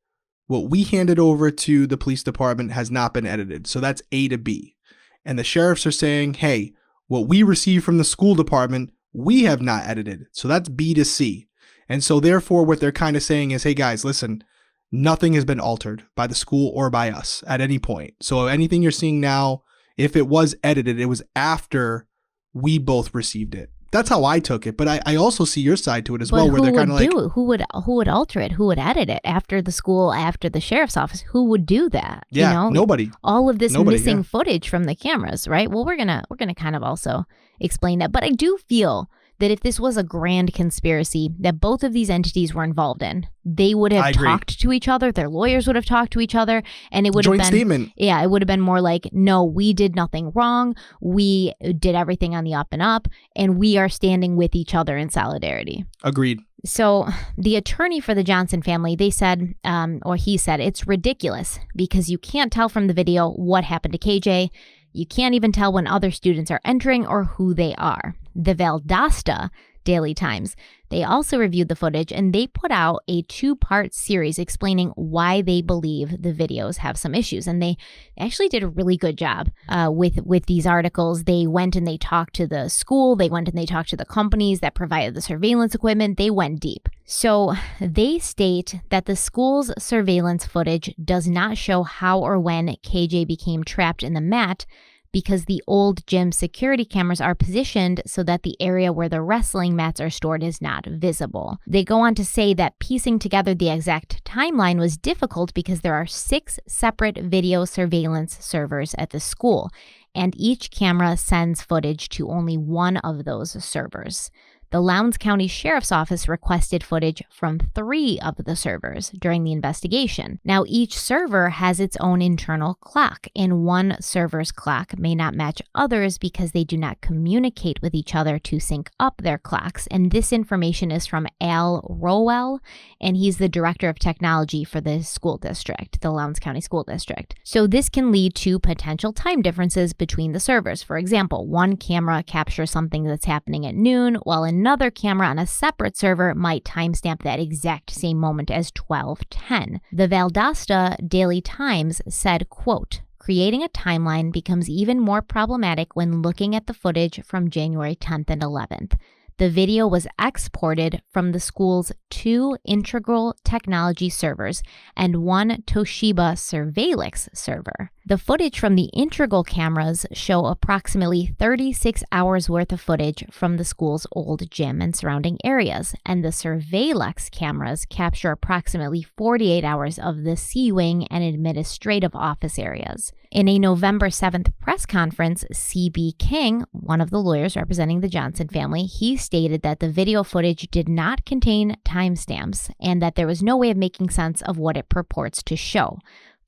what we handed over to the police department has not been edited. So that's A to B. And the sheriffs are saying, hey, what we received from the school department, we have not edited. So that's B to C. And so therefore, what they're kind of saying is, hey guys, listen, nothing has been altered by the school or by us at any point. So anything you're seeing now, if it was edited, it was after we both received it. That's how I took it. But I also see your side to it as well, where they're kind of like, who would alter it? Who would edit it after the school, after the sheriff's office? Who would do that? Yeah, nobody. All of this missing footage from the cameras, right? Well, we're gonna kind of also explain that. But I do feel that if this was a grand conspiracy that both of these entities were involved in, they would have talked to each other. Their lawyers would have talked to each other, and it would have been statement. Yeah, it would have been more like, no, we did nothing wrong. We did everything on the up and up, and we are standing with each other in solidarity. Agreed. So the attorney for the Johnson family, he said, it's ridiculous because you can't tell from the video what happened to KJ. You can't even tell when other students are entering or who they are. The Valdosta Daily Times, they also reviewed the footage, and they put out a 2-part series explaining why they believe the videos have some issues. And they actually did a really good job with these articles. They went and they talked to the school. They went and they talked to the companies that provided the surveillance equipment. They went deep. So they state that the school's surveillance footage does not show how or when KJ became trapped in the mat, because the old gym security cameras are positioned so that the area where the wrestling mats are stored is not visible. They go on to say that piecing together the exact timeline was difficult because there are 6 separate video surveillance servers at the school, and each camera sends footage to only one of those servers. The Lowndes County Sheriff's Office requested footage from 3 of the servers during the investigation. Now, each server has its own internal clock, and one server's clock may not match others because they do not communicate with each other to sync up their clocks. And this information is from Al Rowell, and he's the director of technology for the school district, the Lowndes County School District. So this can lead to potential time differences between the servers. For example, one camera captures something that's happening at noon, while another camera on a separate server might timestamp that exact same moment as 12:10. The Valdosta Daily Times said, quote, "Creating a timeline becomes even more problematic when looking at the footage from January 10th and 11th. The video was exported from the school's 2 Integral Technology servers and 1 Toshiba Surveillance server. The footage from the Integral cameras show approximately 36 hours worth of footage from the school's old gym and surrounding areas, and the Surveillance cameras capture approximately 48 hours of the C-Wing and administrative office areas." In a November 7th press conference, C.B. King, one of the lawyers representing the Johnson family, he stated that the video footage did not contain timestamps and that there was no way of making sense of what it purports to show.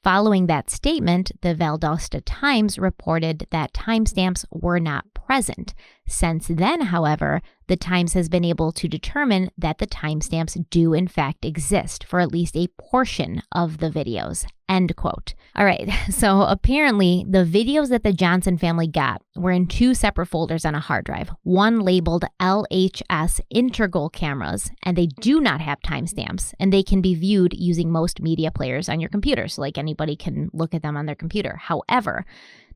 Following that statement, the Valdosta Times reported that timestamps were not present. Since then, however, the Times has been able to determine that the timestamps do in fact exist for at least a portion of the videos. End quote. All right, so apparently the videos that the Johnson family got were in 2 separate folders on a hard drive, one labeled LHS Integral cameras, and they do not have timestamps, and they can be viewed using most media players on your computer, so like anybody can look at them on their computer. However,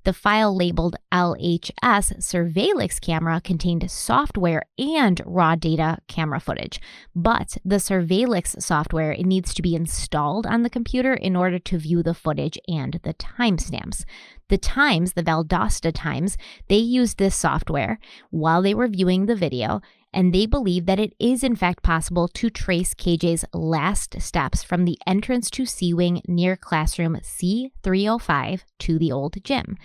the file labeled LHS Surveillance camera contained software and raw data camera footage, but the Surveillance software, it needs to be installed on the computer in order to view the footage and the timestamps. The Times, the Valdosta Times, they used this software while they were viewing the video, and they believe that it is in fact possible to trace KJ's last steps from the entrance to C-Wing near classroom C305 to the old gym.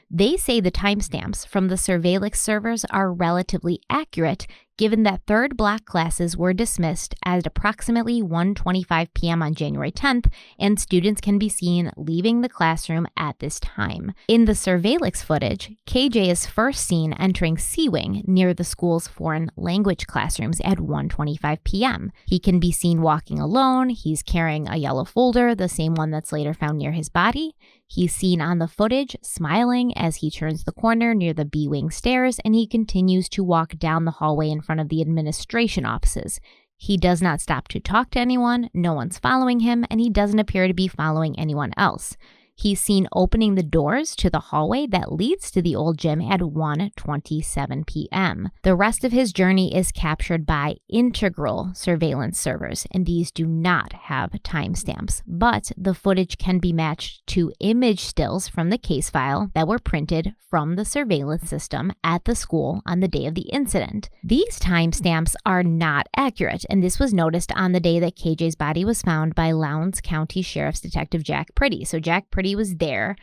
They say the timestamps from the Surveillance servers are relatively accurate given that third block classes were dismissed at approximately 1:25 p.m. on January 10th, and students can be seen leaving the classroom at this time. In the surveillance footage, KJ is first seen entering C-Wing near the school's foreign language classrooms at 1:25 p.m. He can be seen walking alone. He's carrying a yellow folder, the same one that's later found near his body. He's seen on the footage smiling as he turns the corner near the B-Wing stairs, and he continues to walk down the hallway in front of the administration offices. He does not stop to talk to anyone, no one's following him, and he doesn't appear to be following anyone else. He's seen opening the doors to the hallway that leads to the old gym at 1:27 p.m. The rest of his journey is captured by integral surveillance servers, and these do not have timestamps, but the footage can be matched to image stills from the case file that were printed from the surveillance system at the school on the day of the incident. These timestamps are not accurate, and this was noticed on the day that KJ's body was found by Lowndes County Sheriff's Detective Jack Priddy. So Jack Priddy was there.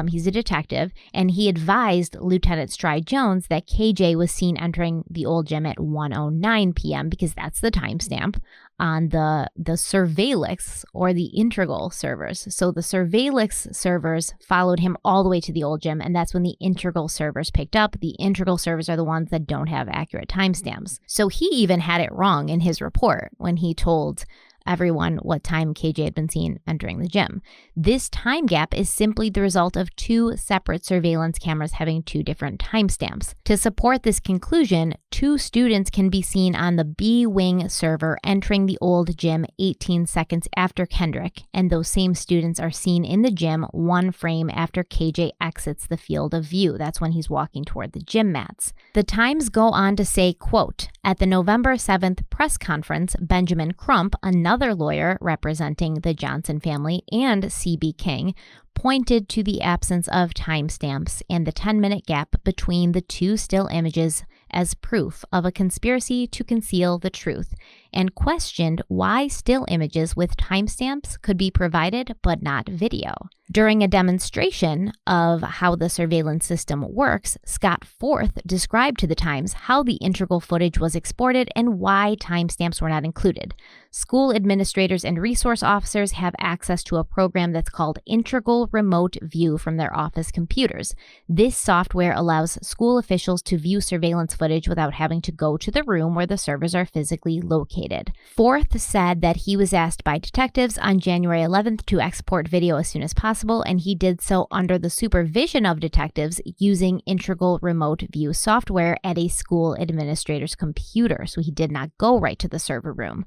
He's a detective, and he advised Lieutenant Stride Jones that KJ was seen entering the old gym at 1:09 p.m. because that's the timestamp on the surveillance or the integral servers. So the surveillance servers followed him all the way to the old gym, and that's when the integral servers picked up. The integral servers are the ones that don't have accurate timestamps. So he even had it wrong in his report when he told everyone what time KJ had been seen entering the gym. This time gap is simply the result of two separate surveillance cameras having two different timestamps. To support this conclusion, two students can be seen on the B-Wing server entering the old gym 18 seconds after Kendrick, and those same students are seen in the gym one frame after KJ exits the field of view. That's when he's walking toward the gym mats. The times go on to say, quote, "At the November 7th press conference, Benjamin Crump, another lawyer representing the Johnson family, and C.B. King pointed to the absence of timestamps and the 10-minute gap between the two still images as proof of a conspiracy to conceal the truth, and questioned why still images with timestamps could be provided but not video. During a demonstration of how the surveillance system works, Scott Forth described to the Times how the integral footage was exported and why timestamps were not included. School administrators and resource officers have access to a program that's called Integral Remote View from their office computers. This software allows school officials to view surveillance footage without having to go to the room where the servers are physically located. Forth said that he was asked by detectives on January 11th to export video as soon as possible, and he did so under the supervision of detectives using Integral Remote View software at a school administrator's computer, so he did not go right to the server room.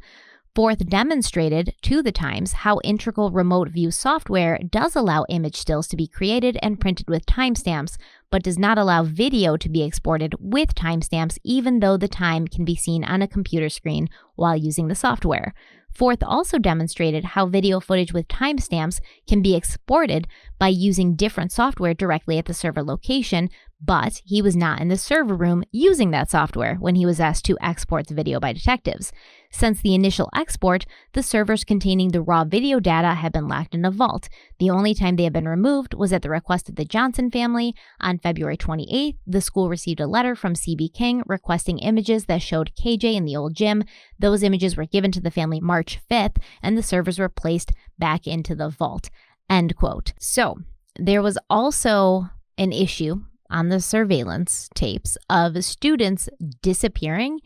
Forth demonstrated to the Times how Integral Remote View software does allow image stills to be created and printed with timestamps, but does not allow video to be exported with timestamps, even though the time can be seen on a computer screen while using the software. Forth also demonstrated how video footage with timestamps can be exported by using different software directly at the server location, but he was not in the server room using that software when he was asked to export the video by detectives. Since the initial export, the servers containing the raw video data have been locked in a vault. The only time they have been removed was at the request of the Johnson family. On February 28th, the school received a letter from C.B. King requesting images that showed KJ in the old gym. Those images were given to the family March 5th, and the servers were placed back into the vault. End quote. So there was also an issue on the surveillance tapes of students disappearing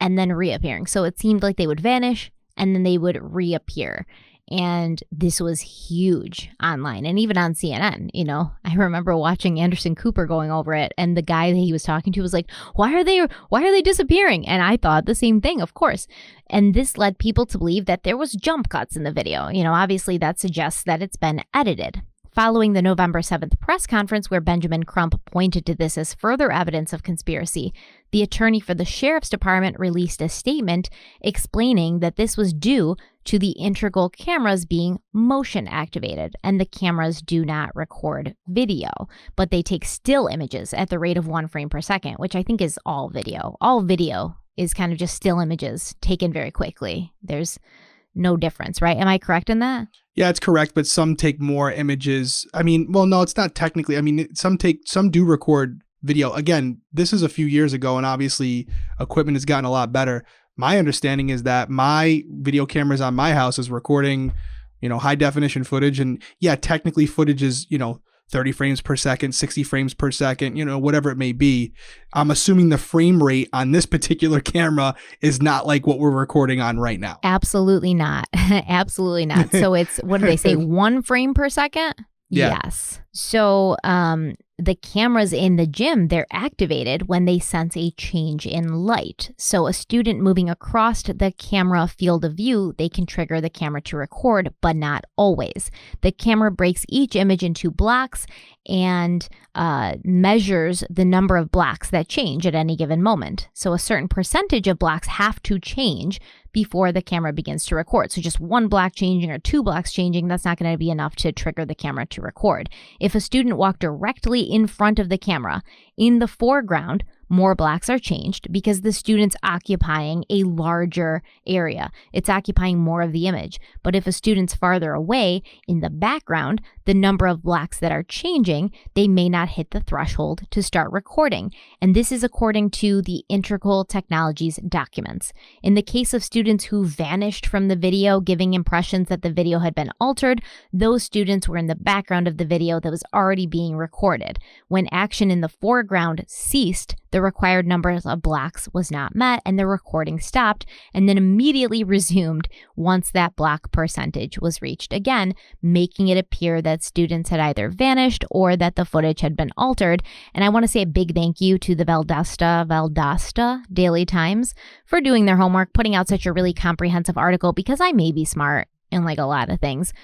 and then reappearing. So it seemed like they would vanish and then they would reappear. And this was huge online and even on CNN. You know, I remember watching Anderson Cooper going over it, and the guy that he was talking to was like, why are they disappearing? And I thought the same thing, of course. And this led people to believe that there was jump cuts in the video. You know, obviously that suggests that it's been edited. Following the November 7th press conference where Benjamin Crump pointed to this as further evidence of conspiracy, the attorney for the sheriff's department released a statement explaining that this was due to the integral cameras being motion activated, and the cameras do not record video, but they take still images at the rate of 1 frame per second, which I think is all video. All video is kind of just still images taken very quickly. There's no difference, right? Am I correct in that? Yeah, it's correct, but some take more images. I mean, well, no, it's not technically. I mean, some do record video. Again, this is a few years ago, and obviously equipment has gotten a lot better. My understanding is that my video cameras on my house is recording, high definition footage. And yeah, technically footage is, 30 frames per second, 60 frames per second, whatever it may be. I'm assuming the frame rate on this particular camera is not like what we're recording on right now. Absolutely not. Absolutely not. So it's, what do they say, 1 frame per second? Yeah. Yes. So the cameras in the gym, they're activated when they sense a change in light. So a student moving across the camera field of view, they can trigger the camera to record, but not always. The camera breaks each image into blocks and measures the number of blocks that change at any given moment. So a certain percentage of blocks have to change before the camera begins to record. So just 1 block changing or 2 blocks changing, that's not going to be enough to trigger the camera to record. If a student walked directly in front of the camera, in the foreground, more blocks are changed because the student's occupying a larger area. It's occupying more of the image. But if a student's farther away in the background, the number of blocks that are changing, they may not hit the threshold to start recording. And this is according to the Integral Technologies documents. In the case of students who vanished from the video, giving impressions that the video had been altered, those students were in the background of the video that was already being recorded. When action in the foreground ceased, the required numbers of blocks was not met and the recording stopped and then immediately resumed once that block percentage was reached again, making it appear that students had either vanished or that the footage had been altered. And I want to say a big thank you to the Valdosta Daily Times for doing their homework, putting out such a really comprehensive article because I may be smart in like a lot of things.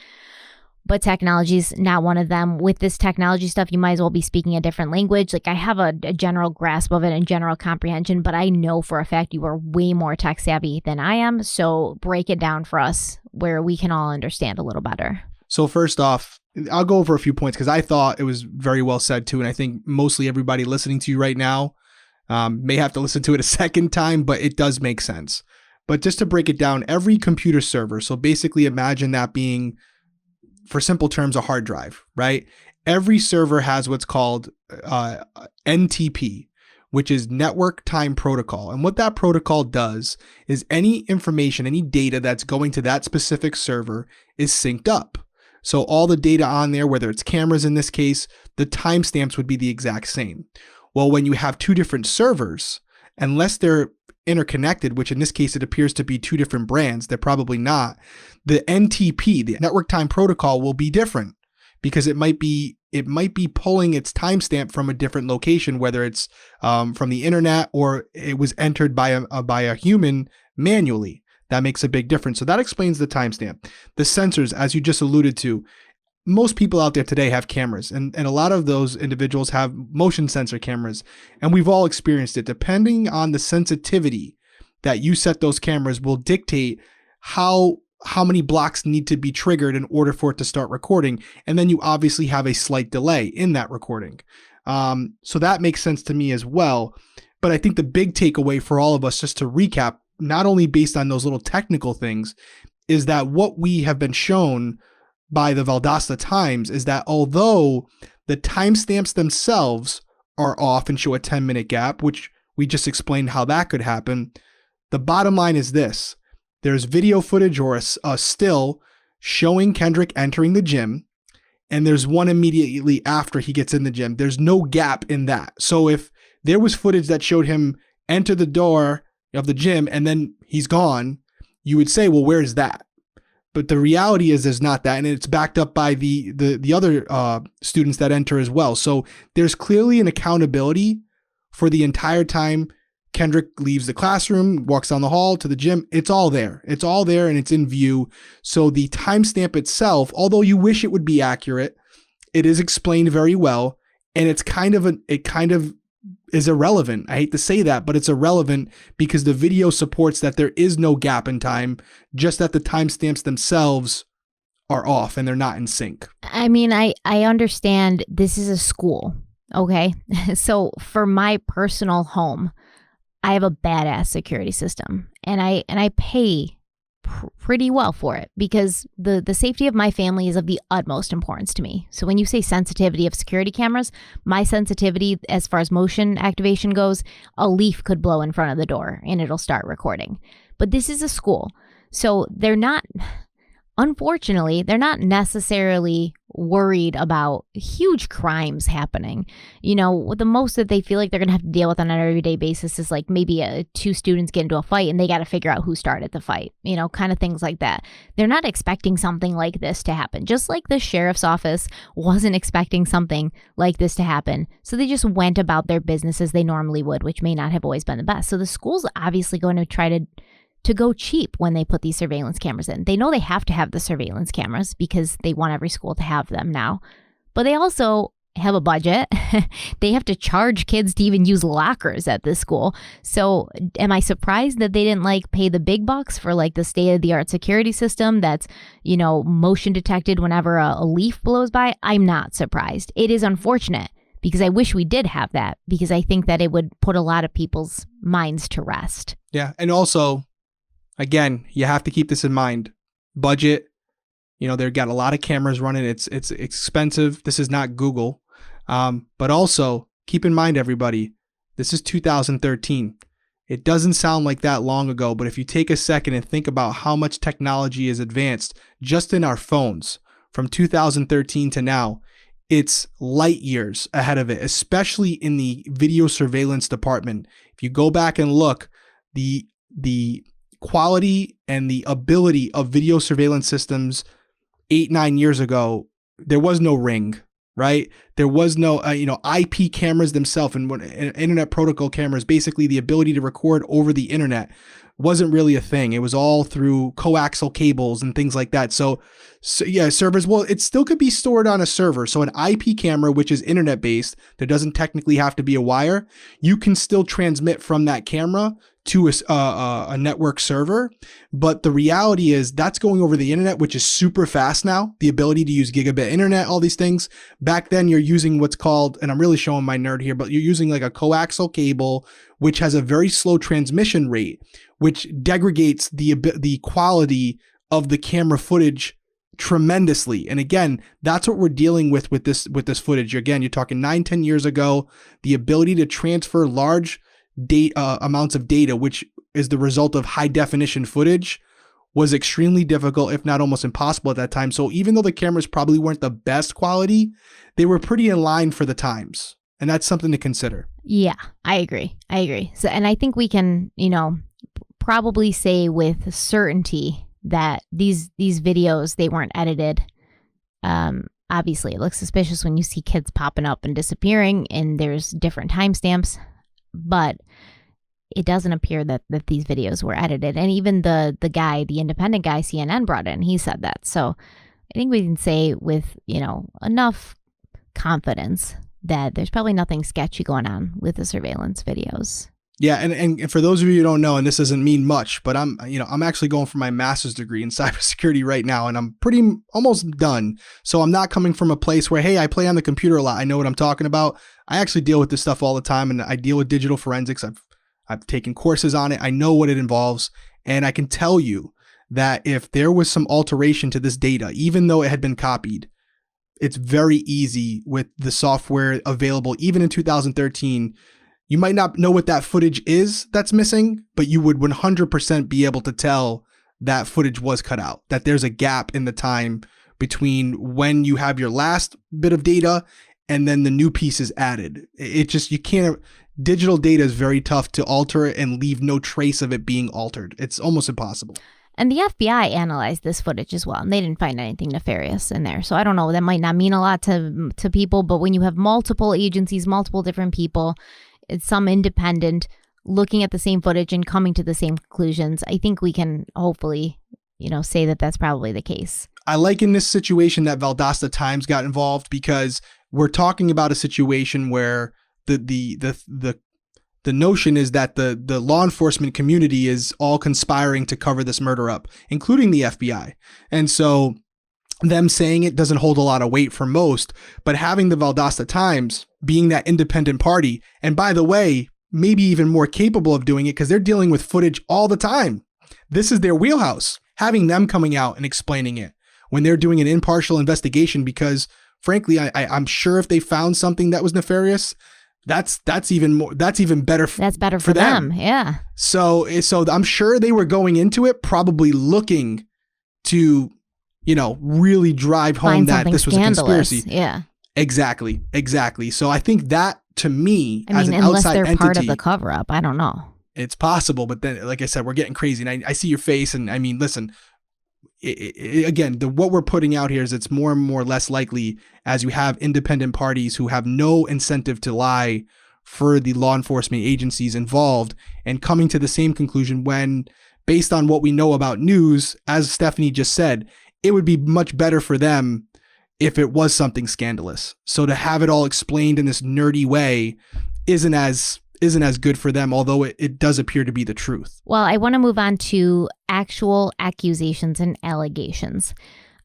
But technology is not one of them. With this technology stuff, you might as well be speaking a different language. Like I have a general grasp of it and general comprehension, but I know for a fact you are way more tech savvy than I am. So break it down for us where we can all understand a little better. So first off, I'll go over a few points because I thought it was very well said too. And I think mostly everybody listening to you right now may have to listen to it a second time, but it does make sense. But just to break it down, every computer server, so basically imagine that being, for simple terms, a hard drive, right? Every server has what's called NTP, which is Network Time Protocol. And what that protocol does is any information, any data that's going to that specific server is synced up. So all the data on there, whether it's cameras in this case, the timestamps would be the exact same. Well, when you have 2 different servers, unless they're interconnected, which in this case it appears to be 2 different brands, they're probably not, the NTP, the Network Time Protocol, will be different because it might be pulling its timestamp from a different location, whether it's from the internet or it was entered by a human manually. That makes a big difference. So that explains the timestamp. The sensors, as you just alluded to, most people out there today have cameras, and a lot of those individuals have motion sensor cameras, and we've all experienced it. Depending on the sensitivity that you set those cameras will dictate how many blocks need to be triggered in order for it to start recording, and then you obviously have a slight delay in that recording. So that makes sense to me as well. But I think the big takeaway for all of us, just to recap, not only based on those little technical things, is that what we have been shown by the Valdosta Times is that although the timestamps themselves are off and show a 10-minute gap, which we just explained how that could happen, the bottom line is this. There's video footage or a still showing Kendrick entering the gym, and there's one immediately after he gets in the gym. There's no gap in that. So if there was footage that showed him enter the door of the gym and then he's gone, you would say, well, where's that? But the reality is there's not that, and it's backed up by the other students that enter as well. So there's clearly an accountability for the entire time Kendrick leaves the classroom, walks down the hall to the gym. It's all there. It's all there, and it's in view. So the timestamp itself, although you wish it would be accurate, it is explained very well, and it kind of is irrelevant. I hate to say that, but it's irrelevant because the video supports that there is no gap in time, just that the timestamps themselves are off and they're not in sync. I mean, I understand this is a school, okay? So for my personal home, I have a badass security system, and I pay pretty well for it, because the safety of my family is of the utmost importance to me. So when you say sensitivity of security cameras, my sensitivity as far as motion activation goes, a leaf could blow in front of the door and it'll start recording. But this is a school. So unfortunately, they're not necessarily worried about huge crimes happening. The most that they feel like they're going to have to deal with on an everyday basis is like maybe two students get into a fight and they got to figure out who started the fight, kind of things like that. They're not expecting something like this to happen, just like the sheriff's office wasn't expecting something like this to happen. So they just went about their business as they normally would, which may not have always been the best. So the school's obviously going to try to go cheap when they put these surveillance cameras in. They know they have to have the surveillance cameras because they want every school to have them now. But they also have a budget. They have to charge kids to even use lockers at this school. So am I surprised that they didn't pay the big bucks for the state-of-the-art security system that's, motion detected whenever a leaf blows by? I'm not surprised. It is unfortunate because I wish we did have that, because I think that it would put a lot of people's minds to rest. Yeah. And also, again, you have to keep this in mind. Budget, they've got a lot of cameras running. It's expensive. This is not Google. But also keep in mind, everybody, this is 2013. It doesn't sound like that long ago, but if you take a second and think about how much technology is advanced just in our phones from 2013 to now, it's light years ahead of it, especially in the video surveillance department. If you go back and look, the quality and the ability of video surveillance systems 8-9 years ago, there was no Ring, right? There was no IP cameras themselves and internet protocol cameras. Basically, the ability to record over the internet wasn't really a thing. It was all through coaxial cables and things like that. So yeah, servers. Well, it still could be stored on a server. So an IP camera, which is internet based, there doesn't technically have to be a wire. You can still transmit from that camera to a network server. But the reality is that's going over the internet, which is super fast now. The ability to use gigabit internet, all these things. Back then you're using what's called, and I'm really showing my nerd here, but you're using a coaxial cable, which has a very slow transmission rate, which degrades the quality of the camera footage tremendously. And again, that's what we're dealing with this footage. Again, you're talking 9-10 years ago, the ability to transfer large amounts of data, which is the result of high definition footage, was extremely difficult, if not almost impossible at that time. So even though the cameras probably weren't the best quality, they were pretty in line for the times. And that's something to consider. Yeah, I agree. So, and I think we can, probably say with certainty that these videos, they weren't edited. Obviously, it looks suspicious when you see kids popping up and disappearing, and there's different timestamps. But it doesn't appear that these videos were edited. And even the independent guy CNN brought in, he said that. So I think we can say with, enough confidence that there's probably nothing sketchy going on with the surveillance videos. Yeah, and for those of you who don't know, and this doesn't mean much, but I'm actually going for my master's degree in cybersecurity right now, and I'm almost done. So I'm not coming from a place where, hey, I play on the computer a lot, I know what I'm talking about. I actually deal with this stuff all the time, and I deal with digital forensics. I've taken courses on it. I know what it involves, and I can tell you that if there was some alteration to this data, even though it had been copied, it's very easy with the software available, even in 2013. You might not know what that footage is that's missing, but you would 100% be able to tell that footage was cut out, that there's a gap in the time between when you have your last bit of data and then the new piece is added. You can't, digital data is very tough to alter and leave no trace of it being altered. It's almost impossible. And the FBI analyzed this footage as well, and they didn't find anything nefarious in there. So I don't know, that might not mean a lot to people, but when you have multiple agencies, multiple different people, it's some independent looking at the same footage and coming to the same conclusions, I think we can hopefully, say that that's probably the case. I like in this situation that Valdosta Times got involved, because we're talking about a situation where the notion is that the law enforcement community is all conspiring to cover this murder up, including the FBI. And so them saying it doesn't hold a lot of weight for most, but having the Valdosta Times being that independent party, and by the way, maybe even more capable of doing it because they're dealing with footage all the time. this is their wheelhouse. Having them coming out and explaining it when they're doing an impartial investigation, because frankly, I'm sure if they found something that was nefarious, that's even better. That's better for them. Yeah. So I'm sure they were going into it probably looking to, really drive home that this was scandalous. A conspiracy. Yeah. Exactly. So I think that, to me, as an unless outside they're entity, part of the cover up, I don't know. It's possible, but then, like I said, we're getting crazy, and I see your face, and I mean, listen. Again, what we're putting out here is it's more and more less likely as you have independent parties who have no incentive to lie for the law enforcement agencies involved and coming to the same conclusion when, based on what we know about news, as Stephanie just said, it would be much better for them if it was something scandalous. So to have it all explained in this nerdy way isn't as good for them, although it does appear to be the truth. Well, I want to move on to actual accusations and allegations.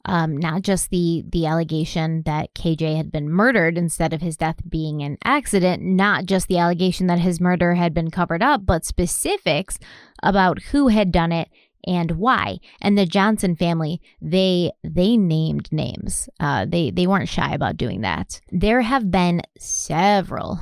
Not just the allegation that KJ had been murdered instead of his death being an accident, not just the allegation that his murder had been covered up, but specifics about who had done it and why. And the Johnson family, they named names. They weren't shy about doing that. There have been several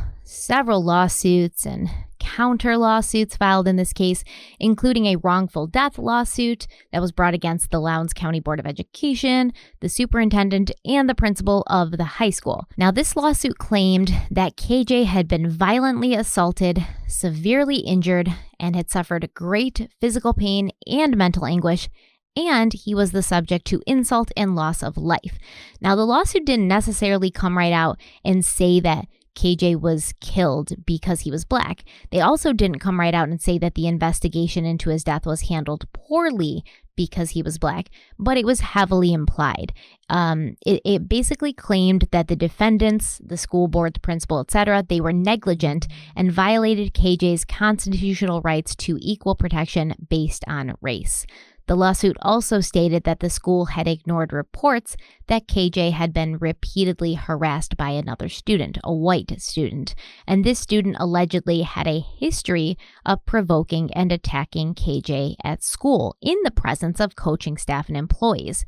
lawsuits and counter lawsuits filed in this case, including a wrongful death lawsuit that was brought against the Lowndes County Board of Education, the superintendent, and the principal of the high school. Now, this lawsuit claimed that KJ had been violently assaulted, severely injured, and had suffered great physical pain and mental anguish, and he was the subject to insult and loss of life. Now, the lawsuit didn't necessarily come right out and say that KJ was killed because he was Black. They also didn't come right out and say that the investigation into his death was handled poorly because he was Black, but it was heavily implied. It basically claimed that the defendants, the school board, the principal, etc., they were negligent and violated KJ's constitutional rights to equal protection based on race. The lawsuit also stated that the school had ignored reports that KJ had been repeatedly harassed by another student, a white student, and this student allegedly had a history of provoking and attacking KJ at school in the presence of coaching staff and employees.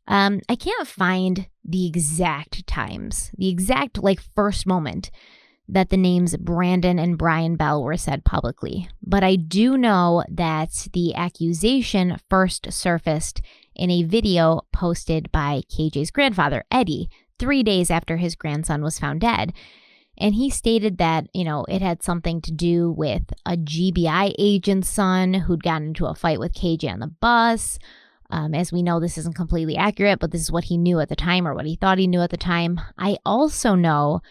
I can't find the exact times, the exact first moment that the names Brandon and Brian Bell were said publicly. But I do know that the accusation first surfaced in a video posted by KJ's grandfather, Eddie, 3 days after his grandson was found dead. And he stated that, it had something to do with a GBI agent's son who'd gotten into a fight with KJ on the bus. As we know, this isn't completely accurate, but this is what he knew at the time, or what he thought he knew at the time. I also know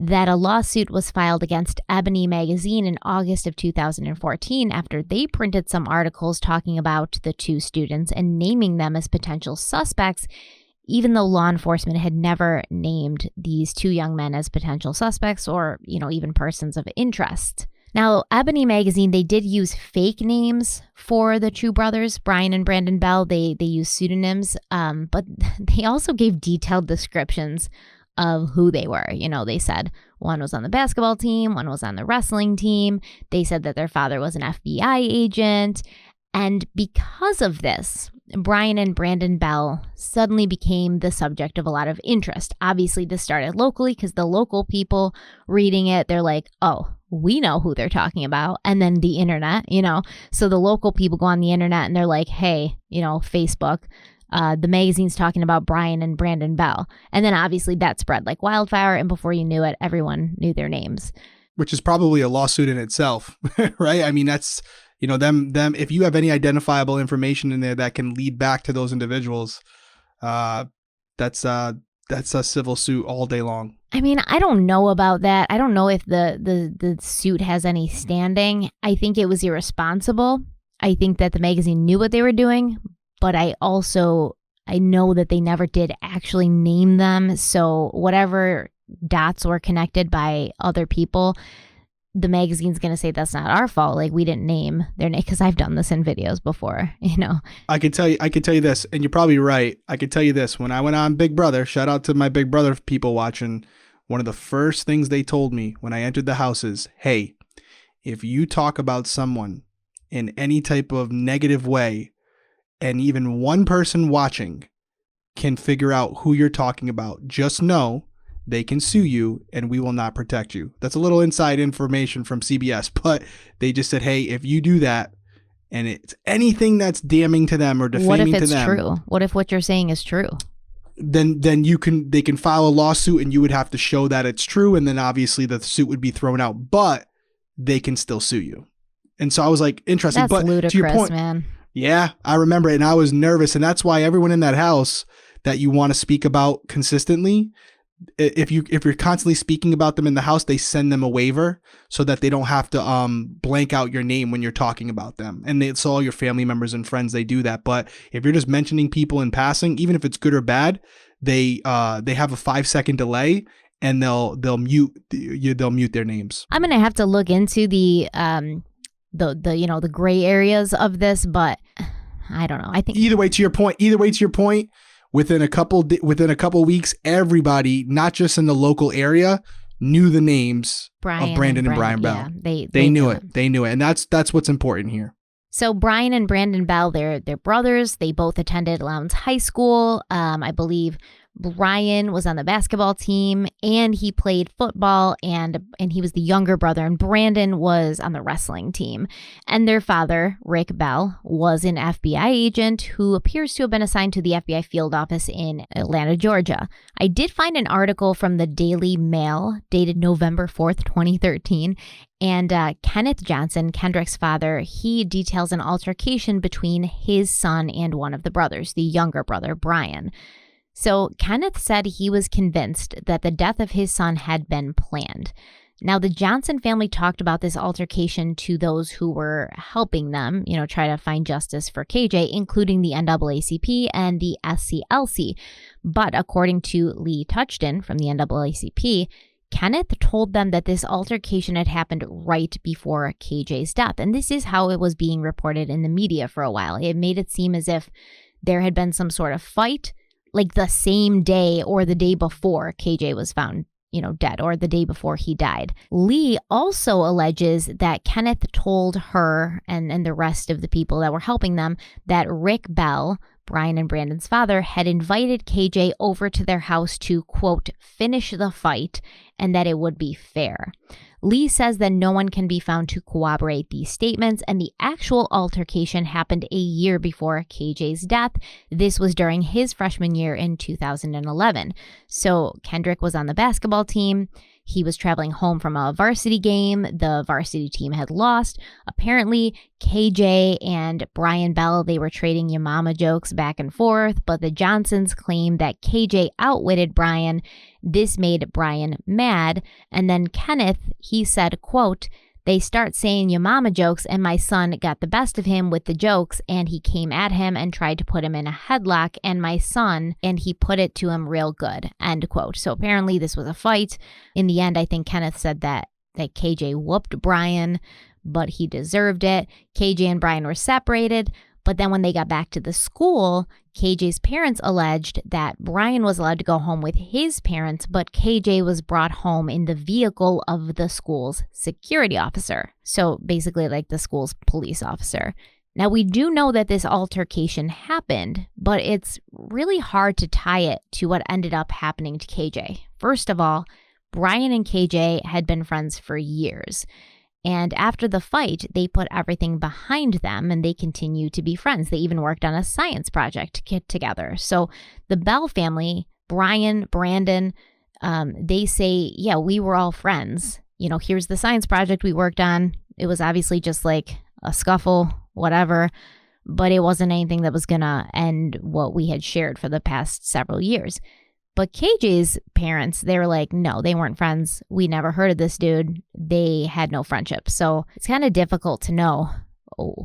that a lawsuit was filed against Ebony magazine in August of 2014 after they printed some articles talking about the two students and naming them as potential suspects, even though law enforcement had never named these two young men as potential suspects or, even persons of interest. Now, Ebony magazine, they did use fake names for the two brothers, Brian and Brandon Bell. They used pseudonyms, but they also gave detailed descriptions of who they were. They said one was on the basketball team, one was on the wrestling team. They said that their father was an FBI agent. And because of this, Brian and Brandon Bell suddenly became the subject of a lot of interest. Obviously, this started locally because the local people reading it, they're like, oh, we know who they're talking about. And then the internet, so the local people go on the internet and they're like, hey, Facebook, the magazine's talking about Brian and Brandon Bell. And then obviously that spread like wildfire. And before you knew it, everyone knew their names. Which is probably a lawsuit in itself, right? I mean, that's, them, if you have any identifiable information in there that can lead back to those individuals, that's a civil suit all day long. I mean, I don't know about that. I don't know if the suit has any standing. I think it was irresponsible. I think that the magazine knew what they were doing. But I know that they never did actually name them. So whatever dots were connected by other people, the magazine's going to say that's not our fault. Like, we didn't name their name, because I've done this in videos before, I could tell you this, and you're probably right. I could tell you this. When I went on Big Brother, shout out to my Big Brother people watching, one of the first things they told me when I entered the house is, hey, if you talk about someone in any type of negative way, and even one person watching can figure out who you're talking about, just know they can sue you and we will not protect you. That's a little inside information from CBS, but they just said, hey, if you do that and it's anything that's damning to them or defaming to them. What if it's true? What if what you're saying is true? Then they can file a lawsuit and you would have to show that it's true. And then obviously the suit would be thrown out, but they can still sue you. And so I was like, interesting. That's but ludicrous, to your point, man. Yeah, I remember it. And I was nervous. And that's why everyone in that house that you want to speak about consistently, if you're constantly speaking about them in the house, they send them a waiver so that they don't have to blank out your name when you're talking about them. And it's all your family members and friends, they do that. But if you're just mentioning people in passing, even if it's good or bad, they have a 5-second delay and they'll mute their names. I'm gonna have to look into the gray areas of this, but I don't know. I think either way to your point. Within a couple weeks, everybody, not just in the local area, knew the names of Brandon and Brian Bell. Yeah, they knew it. They knew it, and that's what's important here. So Brian and Brandon Bell, they're brothers. They both attended Lowndes High School. I believe Brian was on the basketball team and he played football and he was the younger brother, and Brandon was on the wrestling team. And their father, Rick Bell, was an FBI agent who appears to have been assigned to the FBI field office in Atlanta, Georgia. I did find an article from the Daily Mail dated November 4th, 2013. And Kenneth Johnson, Kendrick's father, he details an altercation between his son and one of the brothers, the younger brother, Brian. So Kenneth said he was convinced that the death of his son had been planned. Now, the Johnson family talked about this altercation to those who were helping them, try to find justice for KJ, including the NAACP and the SCLC. But according to Lee Touchton from the NAACP, Kenneth told them that this altercation had happened right before KJ's death. And this is how it was being reported in the media for a while. It made it seem as if there had been some sort of fight, like the same day or the day before KJ was found, dead, or the day before he died. Lee also alleges that Kenneth told her and the rest of the people that were helping them that Rick Bell, Brian and Brandon's father, had invited KJ over to their house to, quote, finish the fight, and that it would be fair. Lee says that no one can be found to corroborate these statements, and the actual altercation happened a year before KJ's death. This was during his freshman year in 2011. So Kendrick was on the basketball team. He was traveling home from a varsity game. The varsity team had lost. Apparently, KJ and Brian Bell, they were trading your mama jokes back and forth, but the Johnsons claimed that KJ outwitted Brian. This made Brian mad. And then Kenneth, he said, quote, they start saying your mama jokes and my son got the best of him with the jokes and he came at him and tried to put him in a headlock and he put it to him real good, end quote. So apparently this was a fight. In the end, I think Kenneth said that KJ whooped Brian, but he deserved it. KJ and Brian were separated. But then when they got back to the school, KJ's parents alleged that Brian was allowed to go home with his parents, but KJ was brought home in the vehicle of the school's security officer. So basically like the school's police officer. Now, we do know that this altercation happened, but it's really hard to tie it to what ended up happening to KJ. First of all, Brian and KJ had been friends for years. And after the fight, they put everything behind them and they continue to be friends. They even worked on a science project together. So the Bell family, Brian, Brandon, they say, yeah, we were all friends. Here's the science project we worked on. It was obviously just like a scuffle, whatever, but it wasn't anything that was going to end what we had shared for the past several years. But KJ's parents, they were like, no, they weren't friends. We never heard of this dude. They had no friendship. So it's kind of difficult to know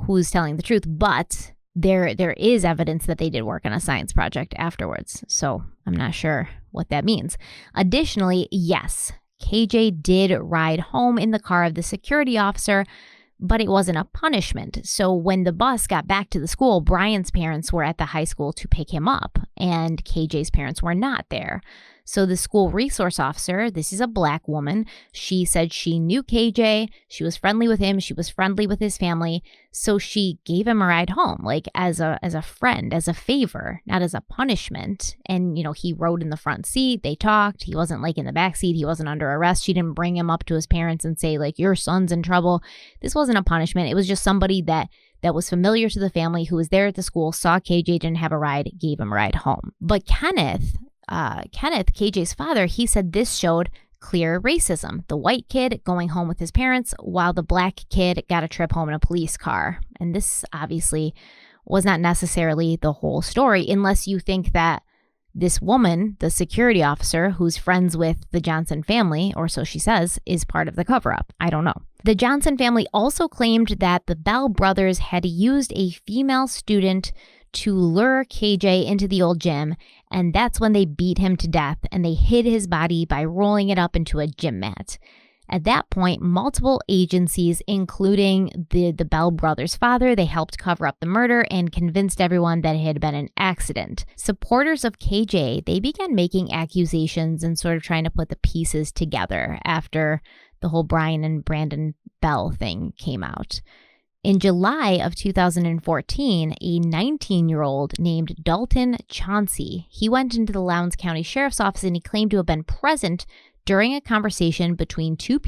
who's telling the truth. But there is evidence that they did work on a science project afterwards. So I'm not sure what that means. Additionally, yes, KJ did ride home in the car of the security officer, but it wasn't a punishment. So when the bus got back to the school, Brian's parents were at the high school to pick him up, and KJ's parents were not there. So the school resource officer, this is a Black woman, she said she knew KJ, she was friendly with him, she was friendly with his family, so she gave him a ride home, like as a friend, as a favor, not as a punishment. And, he rode in the front seat, they talked, he wasn't like in the back seat, he wasn't under arrest, she didn't bring him up to his parents and say like, your son's in trouble. This wasn't a punishment, it was just somebody that was familiar to the family, who was there at the school, saw KJ, didn't have a ride, gave him a ride home. But Kenneth, KJ's father, he said this showed clear racism. The white kid going home with his parents, while the Black kid got a trip home in a police car. And this obviously was not necessarily the whole story, unless you think that this woman, the security officer who's friends with the Johnson family, or so she says, is part of the cover-up. I don't know. The Johnson family also claimed that the Bell brothers had used a female student to lure KJ into the old gym, and that's when they beat him to death, and they hid his body by rolling it up into a gym mat. At that point, multiple agencies, including the Bell brothers' father, they helped cover up the murder and convinced everyone that it had been an accident. Supporters of KJ, they began making accusations and sort of trying to put the pieces together after the whole Brian and Brandon Bell thing came out. In July of 2014, a 19-year-old named Dalton Chauncey, he went into the Lowndes County Sheriff's Office and he claimed to have been present during a conversation between two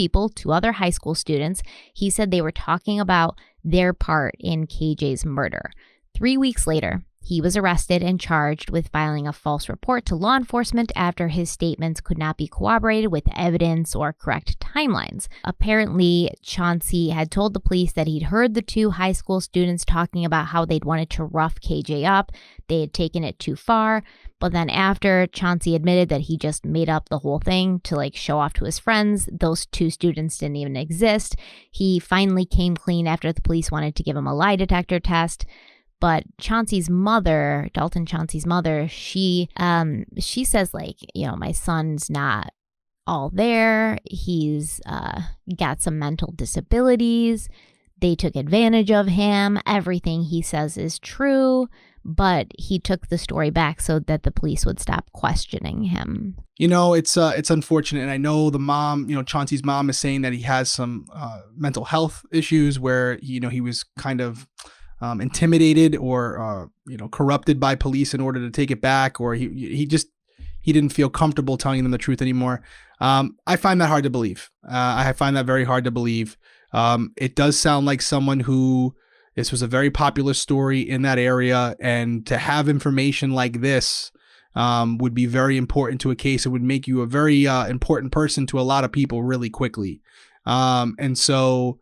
other high school students. He said they were talking about their part in KJ's murder. 3 weeks later, he was arrested and charged with filing a false report to law enforcement after his statements could not be corroborated with evidence or correct timelines. Apparently, Chauncey had told the police that he'd heard the two high school students talking about how they'd wanted to rough KJ up. They had taken it too far. But then after Chauncey admitted that he just made up the whole thing to show off to his friends, those two students didn't even exist. He finally came clean after the police wanted to give him a lie detector test. But Chauncey's mother, Dalton Chauncey's mother, she says my son's not all there. He's got some mental disabilities. They took advantage of him. Everything he says is true, but he took the story back so that the police would stop questioning him. It's unfortunate. And I know the mom, Chauncey's mom is saying that he has some mental health issues where, he was kind of intimidated or, corrupted by police in order to take it back, or he didn't feel comfortable telling them the truth anymore. I find that hard to believe. I find that very hard to believe. It does sound like someone who, this was a very popular story in that area, and to have information like this would be very important to a case. It would make you a very important person to a lot of people really quickly. And so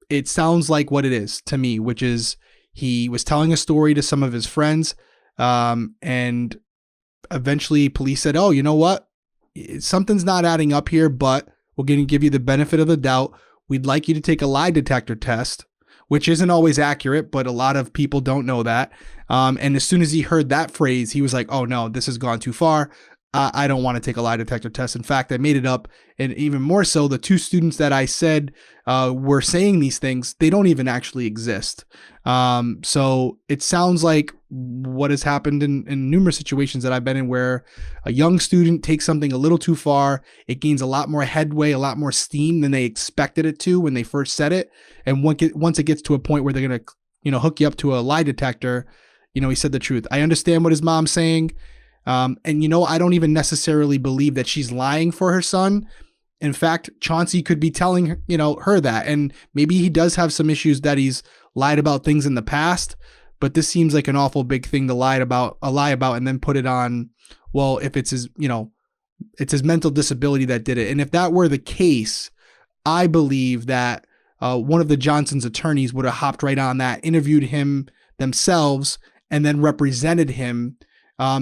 it sounds like what it is to me, which is he was telling a story to some of his friends, and eventually police said, oh, you know what? Something's not adding up here, but we're going to give you the benefit of the doubt. We'd like you to take a lie detector test, which isn't always accurate, but a lot of people don't know that. And as soon as he heard that phrase, he was like, oh no, this has gone too far. I don't want to take a lie detector test. In fact, I made it up. And even more so, the two students that I said were saying these things, they don't even actually exist. So it sounds like what has happened in numerous situations that I've been in, where a young student takes something a little too far. It gains a lot more headway, a lot more steam than they expected it to when they first said it. And once it gets to a point where they're going to, hook you up to a lie detector, he said the truth. I understand what his mom's saying. And I don't even necessarily believe that she's lying for her son. In fact, Chauncey could be telling her that, and maybe he does have some issues that he's lied about things in the past, but this seems like an awful big thing to lie about and then put it on, well, if it's his, it's his mental disability that did it. And if that were the case, I believe that one of the Johnson's attorneys would have hopped right on that, interviewed him themselves, and then represented him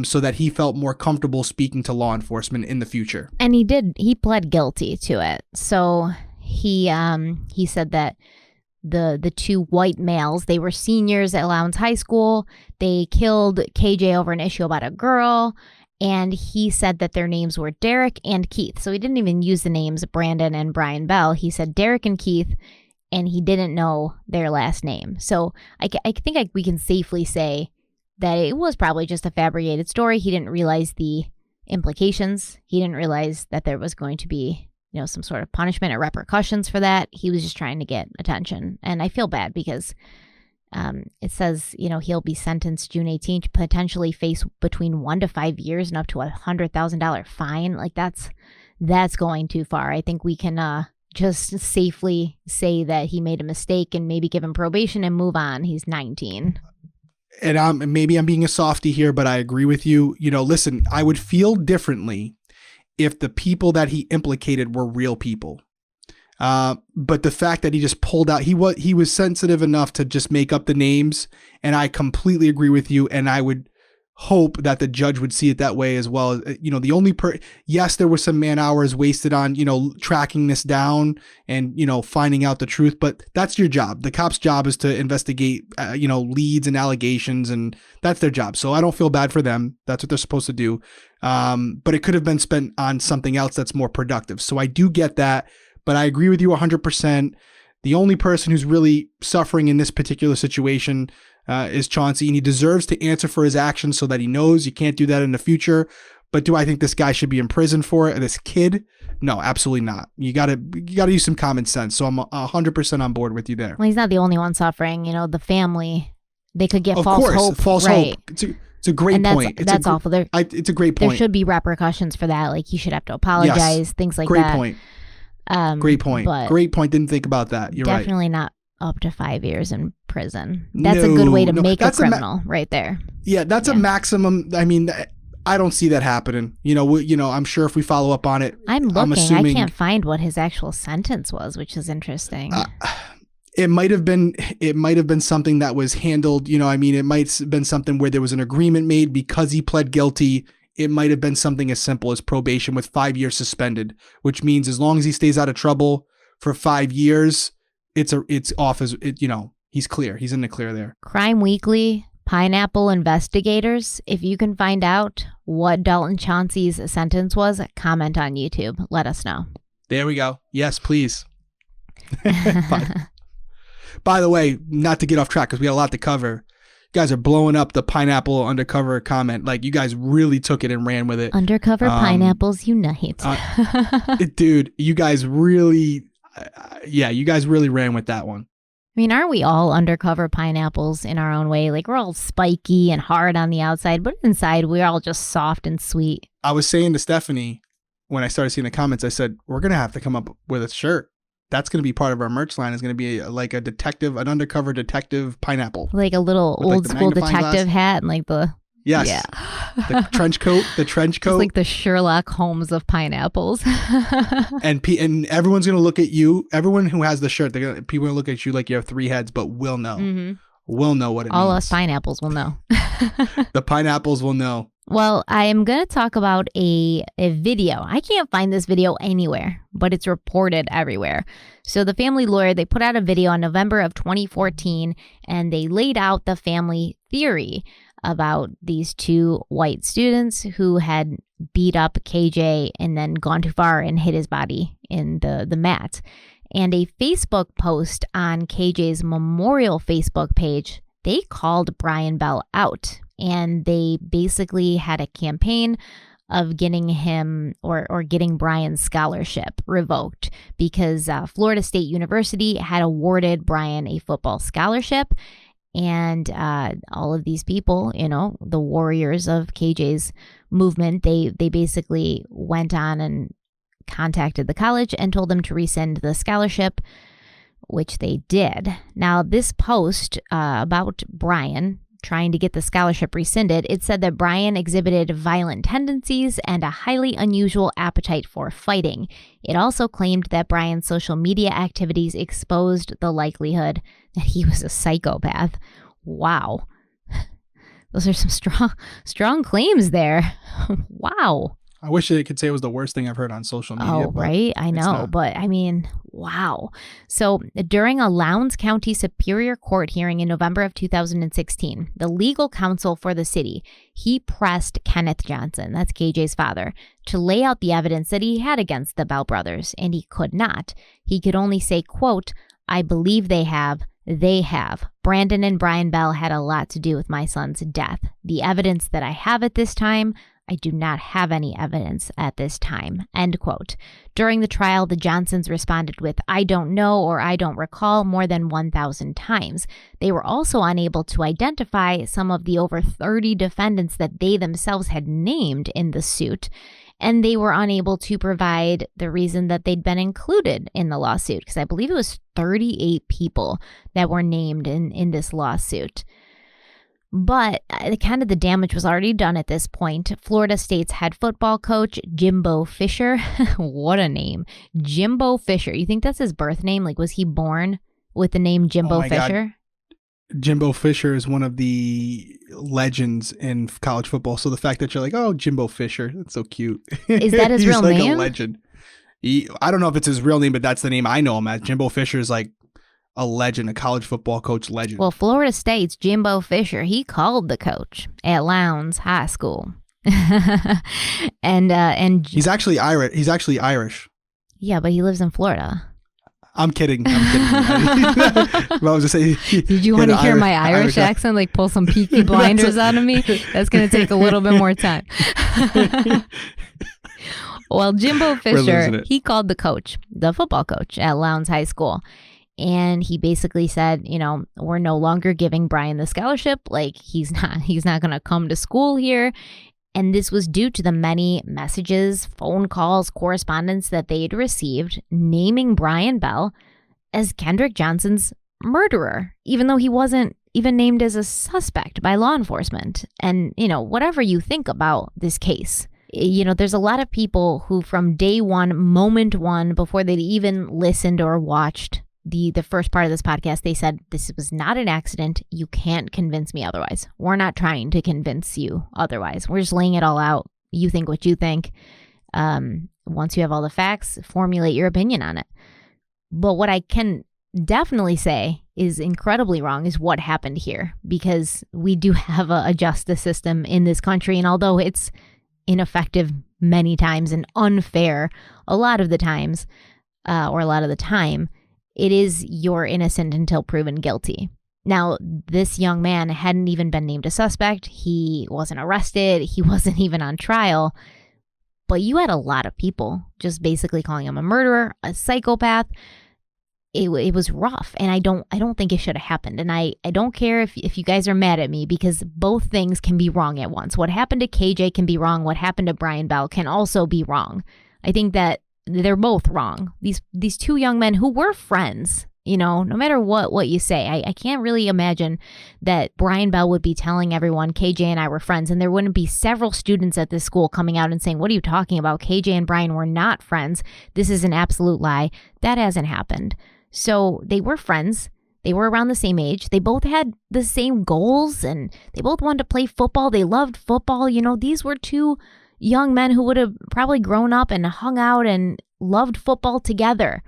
so that he felt more comfortable speaking to law enforcement in the future. And he pled guilty to it. So he said that the two white males, they were seniors at Lowndes High School. They killed KJ over an issue about a girl. And he said that their names were Derek and Keith. So he didn't even use the names Brandon and Brian Bell. He said Derek and Keith, and he didn't know their last name. So I think we can safely say that it was probably just a fabricated story. He didn't realize the implications. He didn't realize that there was going to be, some sort of punishment or repercussions for that. He was just trying to get attention. And I feel bad because it says, he'll be sentenced June 18th, potentially face between 1 to 5 years and up to $100,000 fine. Like that's going too far. I think we can just safely say that he made a mistake and maybe give him probation and move on. He's 19. And maybe I'm being a softie here, but I agree with you. Listen, I would feel differently if the people that he implicated were real people. But the fact that he just pulled out, he was sensitive enough to just make up the names. And I completely agree with you. And I would hope that the judge would see it that way as well. The only yes, there were some man hours wasted on, tracking this down and, finding out the truth, but that's your job. The cop's job is to investigate, leads and allegations, and that's their job. So I don't feel bad for them. That's what they're supposed to do. But it could have been spent on something else that's more productive. So I do get that, but I agree with you 100%. The only person who's really suffering in this particular situation is Chauncey, and he deserves to answer for his actions so that he knows you can't do that in the future. But do I think this guy should be in prison for it? This kid? No, absolutely not. You gotta use some common sense. So I'm 100% on board with you there. Well, he's not the only one suffering. The family, they could get of false course, hope. False right. hope. It's a great point. That's awful. It's a great point. There should be repercussions for that. Like he should have to apologize, yes. Things like great that. Point. Great point. Great point. Didn't think about that. You're definitely not up to 5 years in prison. That's a good way to make a criminal right there. Yeah, that's a maximum. I mean, I don't see that happening. I'm sure if we follow up on it, I'm looking. I can't find what his actual sentence was, which is interesting. It might have been something that was handled. It might have been something where there was an agreement made because he pled guilty. It might have been something as simple as probation with 5 years suspended, which means as long as he stays out of trouble for 5 years, it's off as he's clear. He's in the clear there. Crime Weekly, Pineapple investigators. If you can find out what Dalton Chauncey's sentence was, comment on YouTube. Let us know. There we go. Yes, please. By the way, not to get off track because we got a lot to cover. You guys are blowing up the Pineapple undercover comment. Like, you guys really took it and ran with it. Undercover Pineapples unite. Dude, you guys really, you guys really ran with that one. I mean, aren't we all undercover pineapples in our own way? Like, we're all spiky and hard on the outside, but inside we're all just soft and sweet. I was saying to Stephanie, when I started seeing the comments, I said, we're going to have to come up with a shirt. That's going to be part of our merch line. Is going to be like an undercover detective pineapple. Like a little old school detective hat and like the... Yes. Yeah. The trench coat. It's like the Sherlock Holmes of pineapples. and everyone's going to look at you. Everyone who has the shirt, people are going to look at you like you have 3 heads, but we'll know. Mm-hmm. We'll know what it means. All us pineapples will know. The pineapples will know. Well, I am going to talk about a video. I can't find this video anywhere, but it's reported everywhere. So the family lawyer, they put out a video in November of 2014, and they laid out the family theory about these 2 white students who had beat up KJ and then gone too far and hit his body in the mat. And a Facebook post on KJ's memorial Facebook page, they called Brian Bell out. And they basically had a campaign of getting him or getting Brian's scholarship revoked because Florida State University had awarded Brian a football scholarship. And all of these people, the warriors of KJ's movement, they basically went on and contacted the college and told them to rescind the scholarship, which they did. Now, this post about Brian trying to get the scholarship rescinded, it said that Brian exhibited violent tendencies and a highly unusual appetite for fighting. It also claimed that Brian's social media activities exposed the likelihood that he was a psychopath. Wow. Those are some strong claims there. Wow. I wish I could say it was the worst thing I've heard on social media. Oh, right? I know. But I mean, wow. So during a Lowndes County Superior Court hearing in November of 2016, the legal counsel for the city, he pressed Kenneth Johnson, that's KJ's father, to lay out the evidence that he had against the Bell brothers, and he could not. He could only say, quote, "I believe they have. They have. Brandon and Brian Bell had a lot to do with my son's death. The evidence that I have at this time, I do not have any evidence at this time, end quote. During the trial, the Johnsons responded with, I don't know or I don't recall more than 1,000 times. They were also unable to identify some of the over 30 defendants that they themselves had named in the suit. And they were unable to provide the reason that they'd been included in the lawsuit, because I believe it was 38 people that were named in this lawsuit. But kind of the damage was already done at this point. Florida State's head football coach, Jimbo Fisher, what a name, Jimbo Fisher. You think that's his birth name? Like, was he born with the name Jimbo Fisher? God. Jimbo Fisher is one of the legends in college football. So the fact that you're like, oh, Jimbo Fisher, that's so cute. Is that his real name? He's like a legend. I don't know if it's his real name, but that's the name I know him as. Jimbo Fisher is like a legend, a college football coach legend. Well, Florida State's Jimbo Fisher, he called the coach at Lowndes High School. and he's actually Irish. Yeah, but he lives in Florida. I'm kidding. I was just saying. Did you want to hear my Irish accent? Like pull some Peaky Blinders out of me? That's going to take a little bit more time. Well, Jimbo Fisher, he called the coach, the football coach at Lowndes High School. And he basically said, you know, we're no longer giving Brian the scholarship. Like he's not going to come to school here. And this was due to the many messages, phone calls, correspondence that they had received naming Brian Bell as Kendrick Johnson's murderer, even though he wasn't even named as a suspect by law enforcement. And, you know, whatever you think about this case, you know, there's a lot of people who from day one, moment one, before they'd even listened or watched the first part of this podcast, they said, this was not an accident. You can't convince me otherwise. We're not trying to convince you otherwise. We're just laying it all out. You think what you think. Once you have all the facts, formulate your opinion on it. But what I can definitely say is incredibly wrong is what happened here, because we do have a justice system in this country. And although it's ineffective many times and unfair a lot of the times, or a lot of the time, it is you're innocent until proven guilty. Now, this young man hadn't even been named a suspect. He wasn't arrested. He wasn't even on trial. But you had a lot of people just basically calling him a murderer, a psychopath. It was rough, and I don't think it should have happened. And I don't care if you guys are mad at me, because both things can be wrong at once. What happened to KJ can be wrong. What happened to Brian Bell can also be wrong. I think that they're both wrong. These two young men who were friends, you know, no matter what you say, I can't really imagine that Brian Bell would be telling everyone KJ and I were friends, and there wouldn't be several students at this school coming out and saying, what are you talking about? KJ and Brian were not friends. This is an absolute lie. That hasn't happened. So they were friends. They were around the same age. They both had the same goals, and they both wanted to play football. They loved football. You know, these were two young men who would have probably grown up and hung out and loved football together.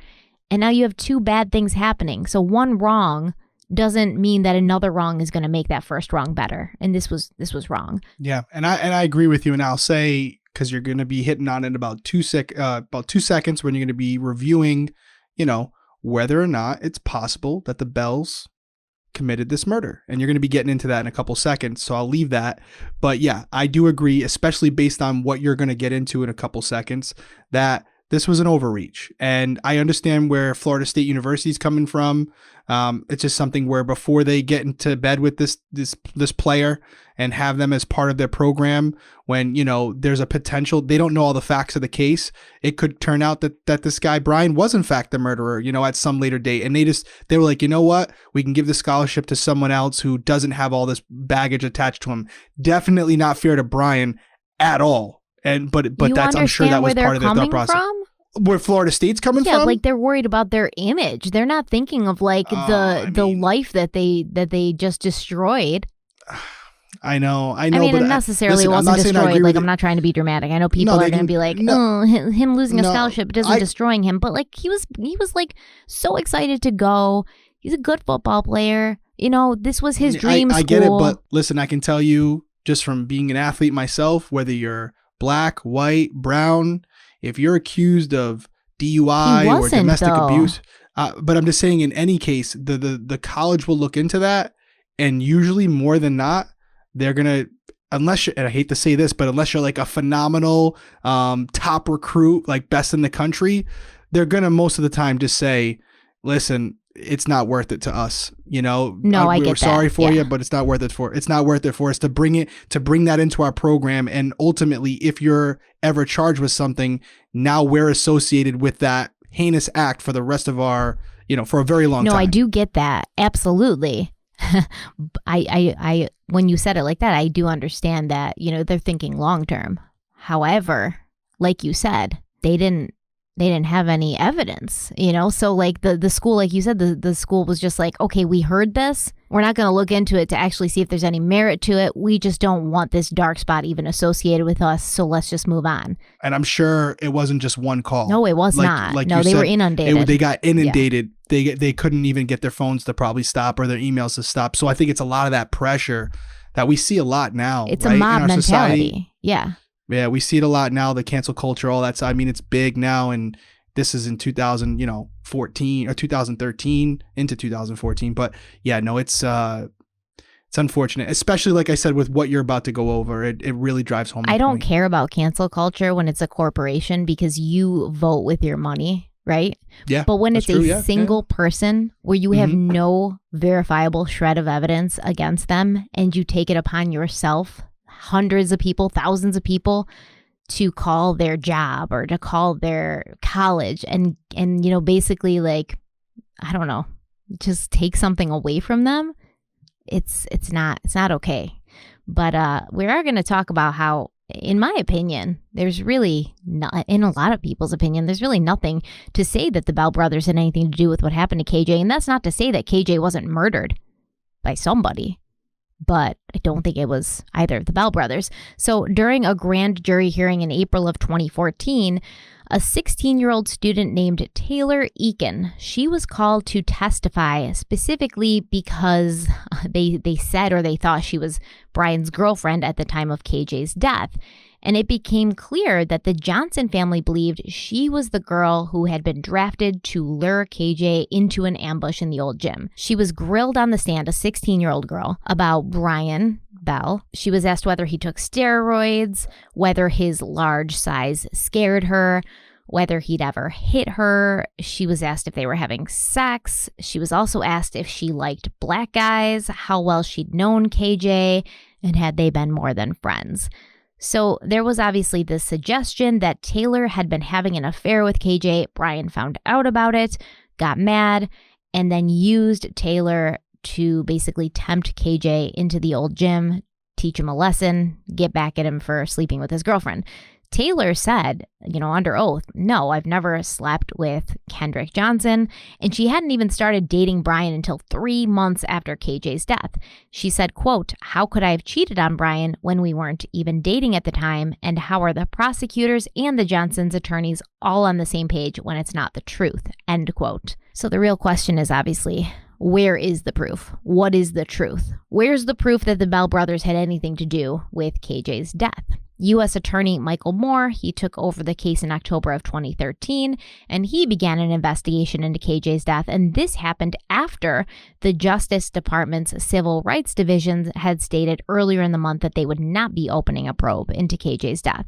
And now you have two bad things happening. So one wrong doesn't mean that another wrong is going to make that first wrong better. And this was wrong. Yeah. And I agree with you. And I'll say, because you're going to be hitting on it about 2 seconds when you're going to be reviewing, you know, whether or not it's possible that the Bells committed this murder. And you're going to be getting into that in a couple seconds. So I'll leave that. But yeah, I do agree, especially based on what you're going to get into in a couple seconds, that this was an overreach. And I understand where Florida State University is coming from. It's just something where before they get into bed with this player and have them as part of their program, when, you know, there's a potential, they don't know all the facts of the case. It could turn out that this guy, Brian, was in fact the murderer, you know, at some later date. And they were like, you know what? We can give the scholarship to someone else who doesn't have all this baggage attached to him. Definitely not fair to Brian at all. But that's, I'm sure that was part of their thought process. Where Florida State's coming from? Yeah, like they're worried about their image. They're not thinking of like the life that they just destroyed. I know. I mean, but it necessarily wasn't destroyed. Like, I'm not trying to be dramatic. I know people are going to be like, oh, him losing a scholarship isn't destroying him. But like, he was like so excited to go. He's a good football player. You know, this was his dream school. I get it, but listen, I can tell you just from being an athlete myself, whether you're black, white, brown, if you're accused of DUI or domestic abuse, but I'm just saying, in any case, the college will look into that, and usually more than not, they're gonna unless you're, and I hate to say this, but unless you're like a phenomenal top recruit, like best in the country, they're going to most of the time just say, listen, it's not worth it to us. You know, No, I get we're that. sorry for Yeah. you, but it's not worth it for us to bring that into our program. And ultimately, if you're ever charged with something, now we're associated with that heinous act for the rest of our, for a very long time. No, I do get that. Absolutely. I when you said it like that, I do understand that, they're thinking long term. However, like you said, they didn't have any evidence, so like the school, like you said, the school was just like, okay, we heard this. We're not going to look into it to actually see if there's any merit to it. We just don't want this dark spot even associated with us. So let's just move on. And I'm sure it wasn't just one call. No, it was not. No, they were inundated. They got inundated. Yeah. They couldn't even get their phones to probably stop or their emails to stop. So I think it's a lot of that pressure that we see a lot now. It's right? a mob in our mentality. Society. Yeah. Yeah, we see it a lot now, the cancel culture, all that. So, I mean, it's big now, and this is in 2014 or 2013 into 2014. But yeah, no, it's unfortunate, especially like I said, with what you're about to go over. It really drives home. I don't care about cancel culture when it's a corporation because you vote with your money, right? Yeah. But when it's true, a single person where you have no verifiable shred of evidence against them and you take it upon yourself, hundreds of people, thousands of people, to call their job or to call their college and basically, like, I don't know, just take something away from them. It's not okay. But we are going to talk about how, in my opinion, there's really not, in a lot of people's opinion, there's really nothing to say that the Bell brothers had anything to do with what happened to KJ. And that's not to say that KJ wasn't murdered by somebody, but I don't think it was either of the Bell brothers. So during a grand jury hearing in April of 2014, a 16-year-old student named Taylor Eakin, she was called to testify specifically because they said, or they thought, she was Brian's girlfriend at the time of KJ's death. And it became clear that the Johnson family believed she was the girl who had been drafted to lure KJ into an ambush in the old gym. She was grilled on the stand, a 16-year-old girl, about Brian Bell. She was asked whether he took steroids, whether his large size scared her, whether he'd ever hit her. She was asked if they were having sex. She was also asked if she liked black guys, how well she'd known KJ, and had they been more than friends. So there was obviously this suggestion that Taylor had been having an affair with KJ. Brian found out about it, got mad, and then used Taylor to basically tempt KJ into the old gym, teach him a lesson, get back at him for sleeping with his girlfriend. Taylor said, under oath, no, I've never slept with Kendrick Johnson. And she hadn't even started dating Brian until 3 months after KJ's death. She said, quote, how could I have cheated on Brian when we weren't even dating at the time? And how are the prosecutors and the Johnsons' attorneys all on the same page when it's not the truth? End quote. So the real question is obviously, where is the proof? What is the truth? Where's the proof that the Bell brothers had anything to do with KJ's death? U.S. Attorney Michael Moore, he took over the case in October of 2013, and he began an investigation into KJ's death. And this happened after the Justice Department's Civil Rights Division had stated earlier in the month that they would not be opening a probe into KJ's death.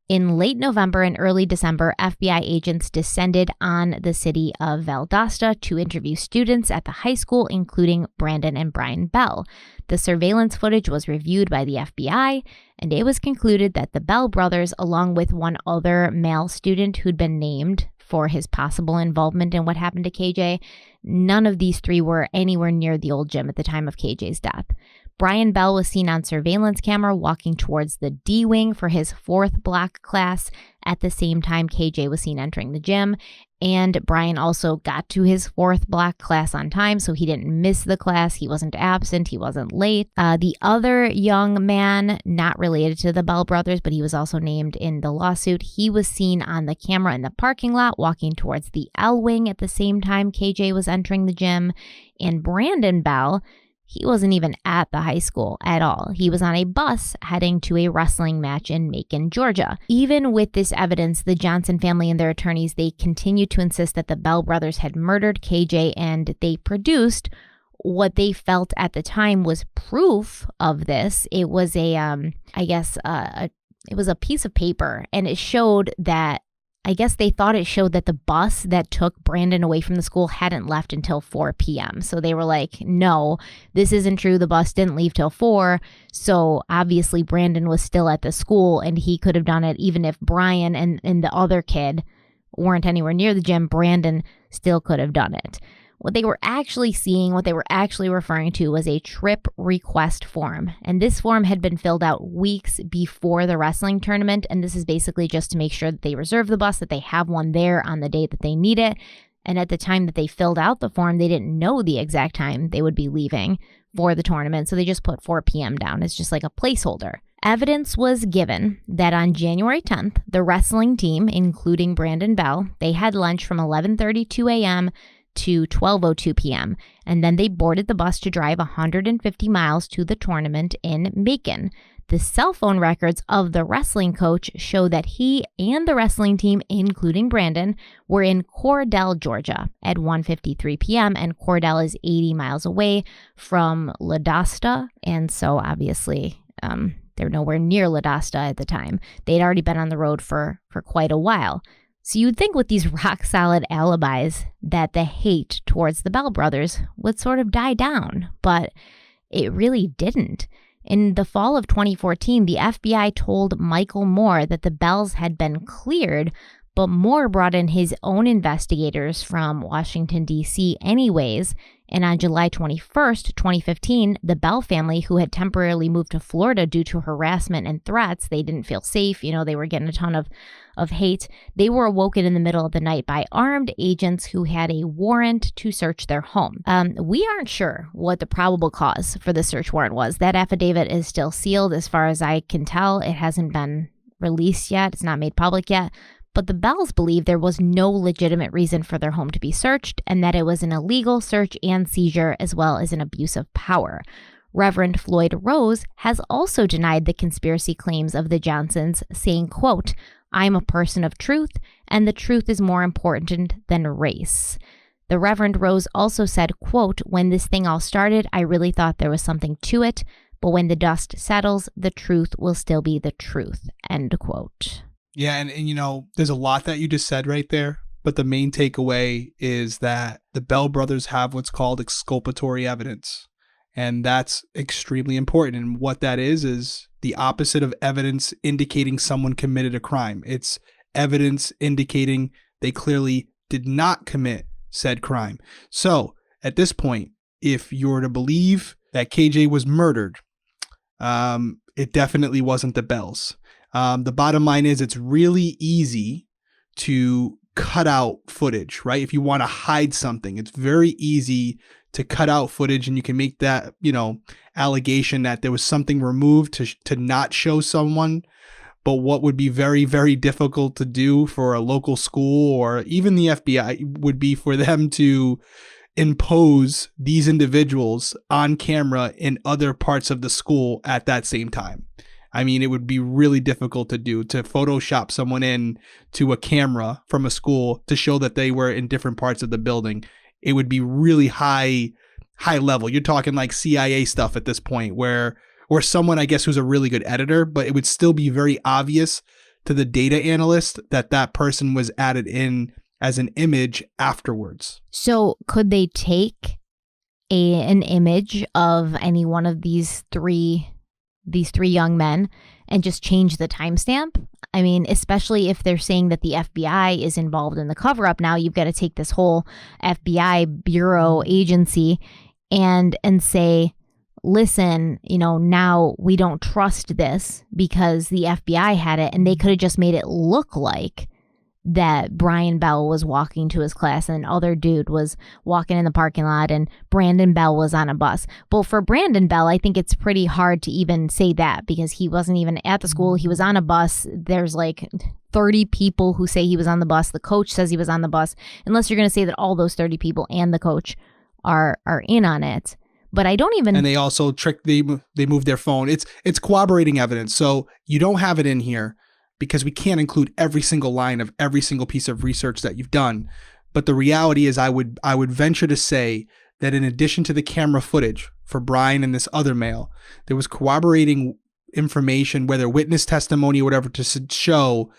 In late November and early December, FBI agents descended on the city of Valdosta to interview students at the high school, including Brandon and Brian Bell. The surveillance footage was reviewed by the FBI, and it was concluded that the Bell brothers, along with one other male student who'd been named for his possible involvement in what happened to KJ, none of these three were anywhere near the old gym at the time of KJ's death. Brian Bell was seen on surveillance camera walking towards the D wing for his 4th block class at the same time KJ was seen entering the gym. And Brian also got to his 4th block class on time, so he didn't miss the class. He wasn't absent. He wasn't late. The other young man, not related to the Bell brothers, but he was also named in the lawsuit, he was seen on the camera in the parking lot walking towards the L wing at the same time KJ was entering the gym. And Brandon Bell, he wasn't even at the high school at all. He was on a bus heading to a wrestling match in Macon, Georgia. Even with this evidence, the Johnson family and their attorneys, they continued to insist that the Bell brothers had murdered KJ, and they produced what they felt at the time was proof of this. It was it was a piece of paper, and it showed that, I guess they thought it showed that the bus that took Brandon away from the school hadn't left until 4 p.m. So they were like, no, this isn't true. The bus didn't leave till 4. So obviously Brandon was still at the school, and he could have done it even if Brian and the other kid weren't anywhere near the gym. Brandon still could have done it. What they were actually seeing, what they were actually referring to, was a trip request form. And this form had been filled out weeks before the wrestling tournament. And this is basically just to make sure that they reserve the bus, that they have one there on the day that they need it. And at the time that they filled out the form, they didn't know the exact time they would be leaving for the tournament. So they just put 4 p.m. down. It's just like a placeholder. Evidence was given that on January 10th, the wrestling team, including Brandon Bell, they had lunch from 11:32 a.m. to 12:02 p.m. and then they boarded the bus to drive 150 miles to the tournament in Macon. The cell phone records of the wrestling coach show that he and the wrestling team, including Brandon, were in Cordell, Georgia at 1:53 p.m. and Cordell is 80 miles away from Ladasta, and so obviously they're nowhere near Ladasta at the time. They'd already been on the road for quite a while. So you'd think with these rock-solid alibis that the hate towards the Bell brothers would sort of die down, but it really didn't. In the fall of 2014, the FBI told Michael Moore that the Bells had been cleared, but Moore brought in his own investigators from Washington, D.C. anyways, and on July 21st, 2015, the Bell family, who had temporarily moved to Florida due to harassment and threats, they didn't feel safe, they were getting a ton of hate, they were awoken in the middle of the night by armed agents who had a warrant to search their home. We aren't sure what the probable cause for the search warrant was. That affidavit is still sealed as far as I can tell. It hasn't been released yet. It's not made public yet. But the Bells believe there was no legitimate reason for their home to be searched and that it was an illegal search and seizure as well as an abuse of power. Reverend Floyd Rose has also denied the conspiracy claims of the Johnsons, saying, quote, "I'm a person of truth, and the truth is more important than race." The Reverend Rose also said, quote, "When this thing all started, I really thought there was something to it, but when the dust settles, the truth will still be the truth," end quote. Yeah, and there's a lot that you just said right there, but the main takeaway is that the Bell brothers have what's called exculpatory evidence, and that's extremely important. And what that is the opposite of evidence indicating someone committed a crime. It's evidence indicating they clearly did not commit said crime. So at this point, if you were to believe that KJ was murdered, it definitely wasn't the Bells. The bottom line is it's really easy to cut out footage, right? If you want to hide something, it's very easy to cut out footage, and you can make that, allegation that there was something removed to not show someone. But what would be very, very difficult to do for a local school or even the FBI would be for them to impose these individuals on camera in other parts of the school at that same time. I mean, it would be really difficult to do, to Photoshop someone in to a camera from a school to show that they were in different parts of the building. It would be really high level. You're talking like CIA stuff at this point, where someone, I guess, who's a really good editor, but it would still be very obvious to the data analyst that person was added in as an image afterwards. So could they take an image of any one of these three young men and just change the timestamp? I mean, especially if they're saying that the FBI is involved in the cover-up. Now you've got to take this whole FBI bureau agency and say, listen, now we don't trust this because the FBI had it, and they could have just made it look like that Brian Bell was walking to his class and other dude was walking in the parking lot and Brandon Bell was on a bus. Well, for Brandon Bell, I think it's pretty hard to even say that because he wasn't even at the school. He was on a bus. There's like 30 people who say he was on the bus. The coach says he was on the bus, unless you're going to say that all those 30 people and the coach are in on it. But I don't even... And they also they moved their phone. It's corroborating evidence. So you don't have it in here because we can't include every single line of every single piece of research that you've done. But the reality is I would venture to say that in addition to the camera footage for Brian and this other male, there was corroborating information, whether witness testimony or whatever, to show,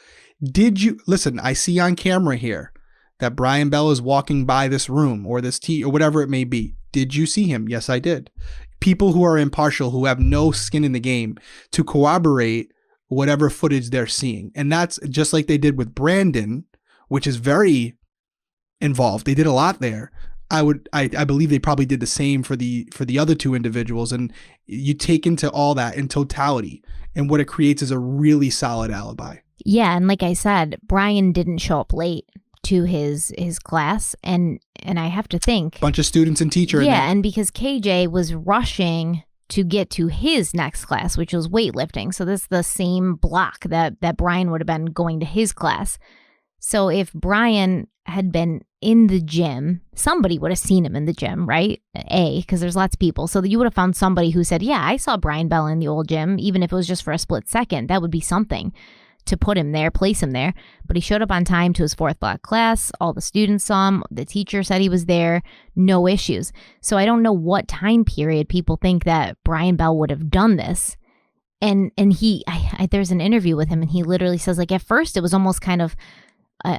did you, listen, I see on camera here that Brian Bell is walking by this room or this or whatever it may be. Did you see him? Yes, I did. People who are impartial, who have no skin in the game, to corroborate whatever footage they're seeing. And that's just like they did with Brandon, which is very involved. They did a lot there. I believe they probably did the same for the other two individuals. And you take into all that in totality, and what it creates is a really solid alibi. Yeah, and like I said, Brian didn't show up late to his class, and I have to think, bunch of students and teacher. Yeah, and because KJ was rushing to get to his next class, which was weightlifting. So this is the same block that Brian would have been going to his class. So if Brian had been in the gym, somebody would have seen him in the gym, right? Because there's lots of people. So you would have found somebody who said, yeah, I saw Brian Bell in the old gym, even if it was just for a split second. That would be something to put him there, place him there. But he showed up on time to his fourth block class. All the students saw him. The teacher said he was there. No issues. So I don't know what time period people think that Brian Bell would have done this. And there's an interview with him, and he literally says, like, at first it was almost kind of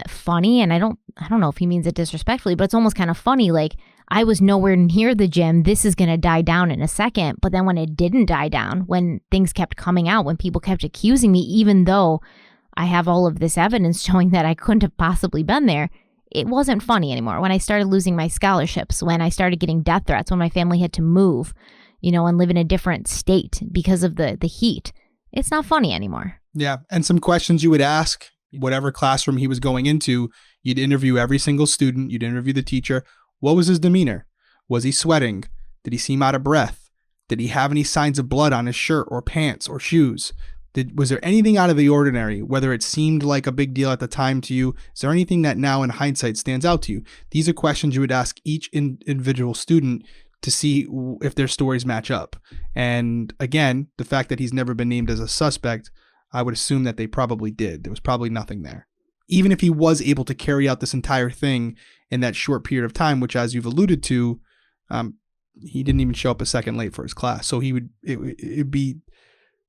funny, and I don't know if he means it disrespectfully, but it's almost kind of funny. Like, I was nowhere near the gym. This is going to die down in a second. But then when it didn't die down, when things kept coming out, when people kept accusing me, even though I have all of this evidence showing that I couldn't have possibly been there, it wasn't funny anymore. When I started losing my scholarships, when I started getting death threats, when my family had to move, and live in a different state because of the heat, it's not funny anymore. Yeah. And some questions you would ask, whatever classroom he was going into, you'd interview every single student. You'd interview the teacher. What was his demeanor? Was he sweating? Did he seem out of breath? Did he have any signs of blood on his shirt or pants or shoes? Was there anything out of the ordinary, whether it seemed like a big deal at the time to you? Is there anything that now in hindsight stands out to you? These are questions you would ask each individual student to see if their stories match up. And again, the fact that he's never been named as a suspect, I would assume that they probably did. There was probably nothing there. Even if he was able to carry out this entire thing in that short period of time, which, as you've alluded to, he didn't even show up a second late for his class. So it'd be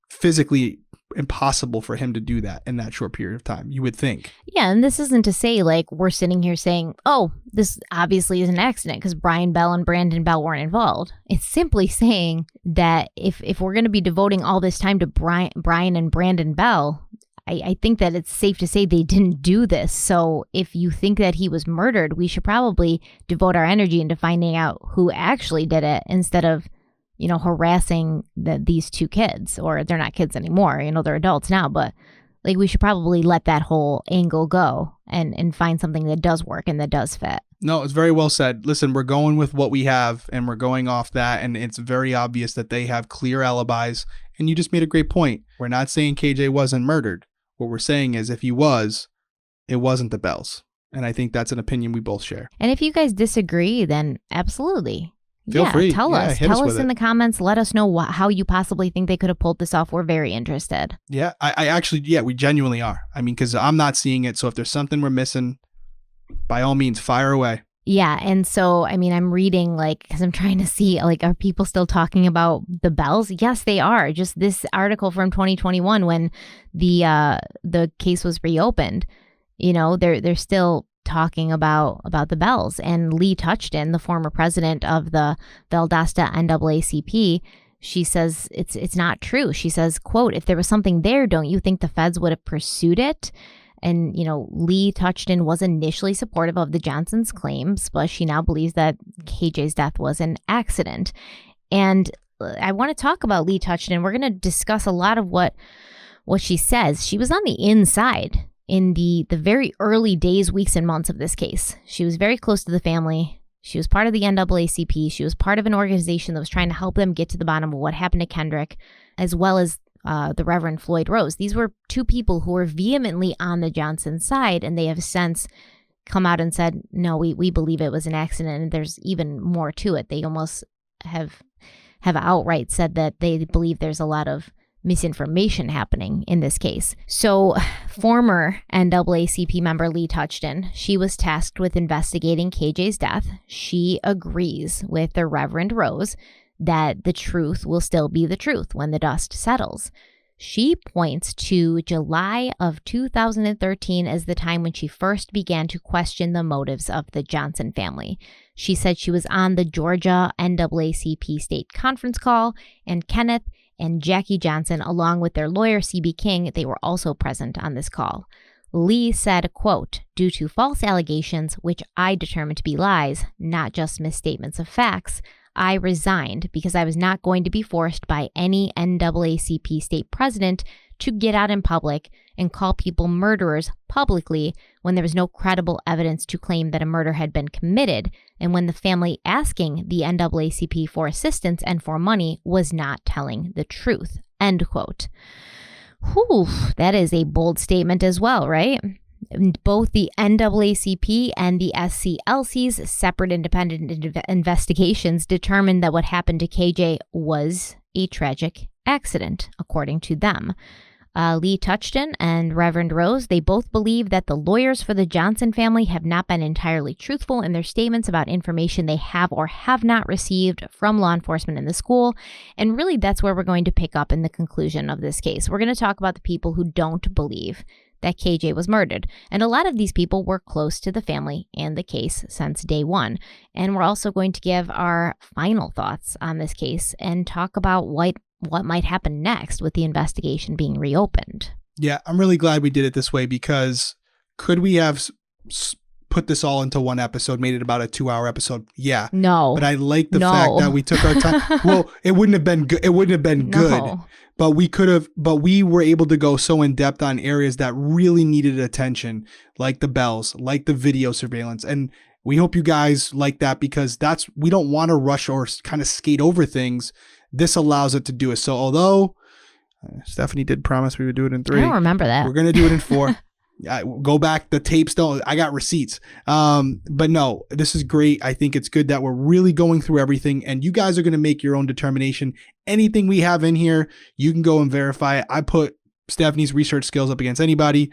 physically impossible for him to do that in that short period of time, you would think. Yeah, and this isn't to say like we're sitting here saying, oh, this obviously is an accident because Brian Bell and Brandon Bell weren't involved. It's simply saying that if we're going to be devoting all this time to Brian and Brandon Bell, I think that it's safe to say they didn't do this. So if you think that he was murdered, we should probably devote our energy into finding out who actually did it instead of harassing these two kids. Or they're not kids anymore, they're adults now, but like we should probably let that whole angle go and find something that does work and that does fit. No, it's very well said. Listen, we're going with what we have and we're going off that, and it's very obvious that they have clear alibis, and you just made a great point. We're not saying KJ wasn't murdered. What we're saying is if he was, it wasn't the Bells. And I think that's an opinion we both share. And if you guys disagree, then absolutely. Feel free. Tell us. Tell us in the comments. Let us know how you possibly think they could have pulled this off. We're very interested. Yeah, I actually, we genuinely are. I mean, because I'm not seeing it. So if there's something we're missing, by all means, fire away. Yeah. And so, I mean, I'm reading because I'm trying to see, are people still talking about the Bells? Yes, they are. Just this article from 2021 when the case was reopened, they're still talking about the Bells. And Lee Touchton, the former president of the Valdosta NAACP, she says it's not true. She says, quote, if there was something there, don't you think the feds would have pursued it? And, Lee Touchton was initially supportive of the Johnsons' claims, but she now believes that KJ's death was an accident. And I want to talk about Lee Touchton. We're going to discuss a lot of what she says. She was on the inside in the very early days, weeks, and months of this case. She was very close to the family. She was part of the NAACP. She was part of an organization that was trying to help them get to the bottom of what happened to Kendrick, as well as the Reverend Floyd Rose. These were two people who were vehemently on the Johnson side, and they have since come out and said, no, we believe it was an accident, and there's even more to it. They almost have outright said that they believe there's a lot of misinformation happening in this case. So former NAACP member Lee Touchton, she was tasked with investigating KJ's death. She agrees with the Reverend Rose that the truth will still be the truth when the dust settles. She points to July of 2013 as the time when she first began to question the motives of the Johnson family. She said she was on the Georgia NAACP state conference call, and Kenneth and Jackie Johnson, along with their lawyer, C.B. King, they were also present on this call. Lee said, quote, "Due to false allegations, which I determined to be lies, not just misstatements of facts, I resigned because I was not going to be forced by any NAACP state president to get out in public and call people murderers publicly when there was no credible evidence to claim that a murder had been committed, and when the family asking the NAACP for assistance and for money was not telling the truth." End quote. Whew, that is a bold statement as well, right? Both the NAACP and the SCLC's separate independent investigations determined that what happened to KJ was a tragic accident, according to them. Lee Touchton and Reverend Rose, they both believe that the lawyers for the Johnson family have not been entirely truthful in their statements about information they have or have not received from law enforcement in the school. And really, that's where we're going to pick up in the conclusion of this case. We're going to talk about the people who don't believe that KJ was murdered. And a lot of these people were close to the family and the case since day one. And we're also going to give our final thoughts on this case and talk about what might happen next with the investigation being reopened. Yeah, I'm really glad we did it this way, because could we have put this all into one episode, made it about a 2-hour episode? Yeah. No. But I like the fact that we took our time. Well, it wouldn't have been good. It wouldn't have been good. But we were able to go so in depth on areas that really needed attention, like the bells, like the video surveillance. And we hope you guys like that, because we don't want to rush or kind of skate over things. This allows it to do it. So although Stephanie did promise we would do it in 3. I don't remember that. We're going to do it in 4. Go back. The tapes don't. I got receipts. But no, this is great. I think it's good that we're really going through everything, and you guys are going to make your own determination. Anything we have in here, you can go and verify it. I put Stephanie's research skills up against anybody.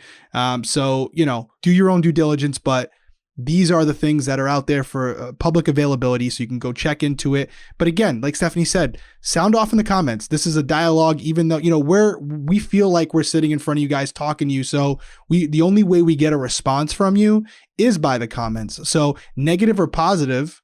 So, do your own due diligence, but these are the things that are out there for public availability, so you can go check into it. But again, like Stephanie said, sound off in the comments. This is a dialogue, even though, we feel like we're sitting in front of you guys talking to you. So the only way we get a response from you is by the comments. So negative or positive,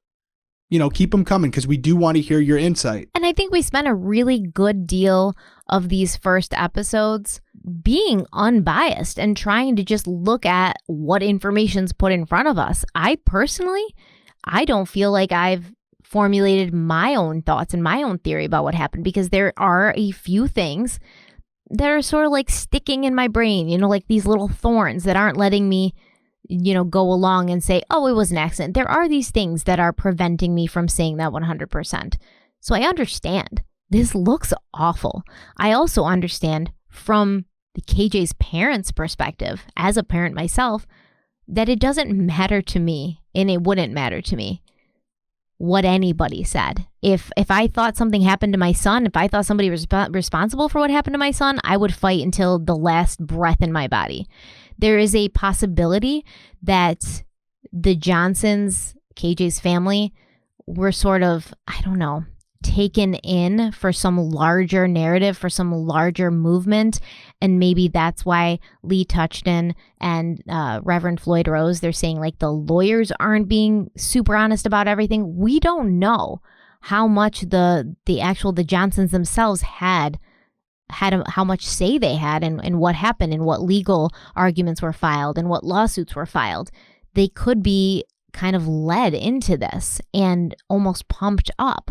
keep them coming, because we do want to hear your insight. And I think we spent a really good deal of these first episodes being unbiased and trying to just look at what information's put in front of us. I don't feel like I've formulated my own thoughts and my own theory about what happened, because there are a few things that are sort of like sticking in my brain, like these little thorns that aren't letting me go along and say, oh, it was an accident. There are these things that are preventing me from saying that 100%. So I understand this looks awful. I also understand from the KJ's parents' perspective, as a parent myself, that it doesn't matter to me, and it wouldn't matter to me what anybody said. If I thought something happened to my son, if I thought somebody was responsible for what happened to my son, I would fight until the last breath in my body. There is a possibility that the Johnsons, KJ's family, were sort of, taken in for some larger narrative, for some larger movement. And maybe that's why Lee Touchton and Reverend Floyd Rose, they're saying like the lawyers aren't being super honest about everything. We don't know how much the Johnsons themselves had how much say they had and what happened and what legal arguments were filed and what lawsuits were filed. They could be kind of led into this and almost pumped up.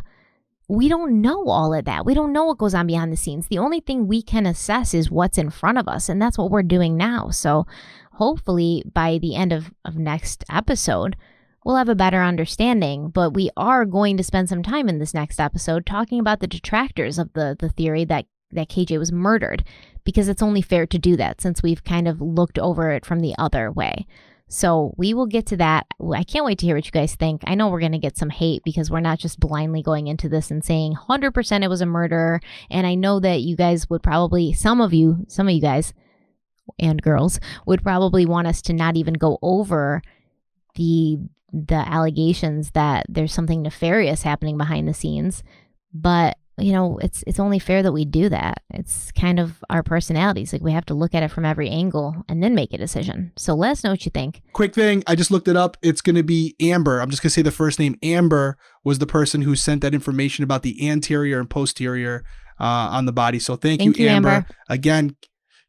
We don't know all of that. We don't know what goes on behind the scenes. The only thing we can assess is what's in front of us, and that's what we're doing now. So hopefully by the end of next episode, we'll have a better understanding. But we are going to spend some time in this next episode talking about the detractors of the theory that KJ was murdered, because it's only fair to do that since we've kind of looked over it from the other way. So we will get to that. I can't wait to hear what you guys think. I know we're going to get some hate because we're not just blindly going into this and saying 100% it was a murder. And I know that you guys would probably, some of you guys and girls would probably want us to not even go over the allegations that there's something nefarious happening behind the scenes. But you know, it's only fair that we do that. It's kind of our personalities. Like, we have to look at it from every angle and then make a decision. So let us know what you think. Quick thing, I just looked it up. It's going to be Amber. I'm just going to say the first name. Amber was the person who sent that information about the anterior and posterior on the body. So thank you, Amber. Again,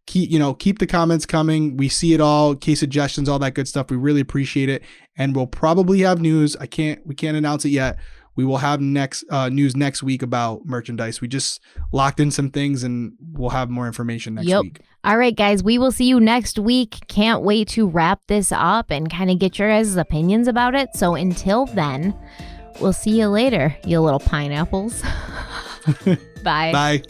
keep the comments coming. We see it all, case suggestions, all that good stuff. We really appreciate it. And we'll probably have news. We can't announce it yet. We will have news next week about merchandise. We just locked in some things and we'll have more information next week. All right, guys, we will see you next week. Can't wait to wrap this up and kind of get your guys' opinions about it. So until then, we'll see you later, you little pineapples. Bye. Bye.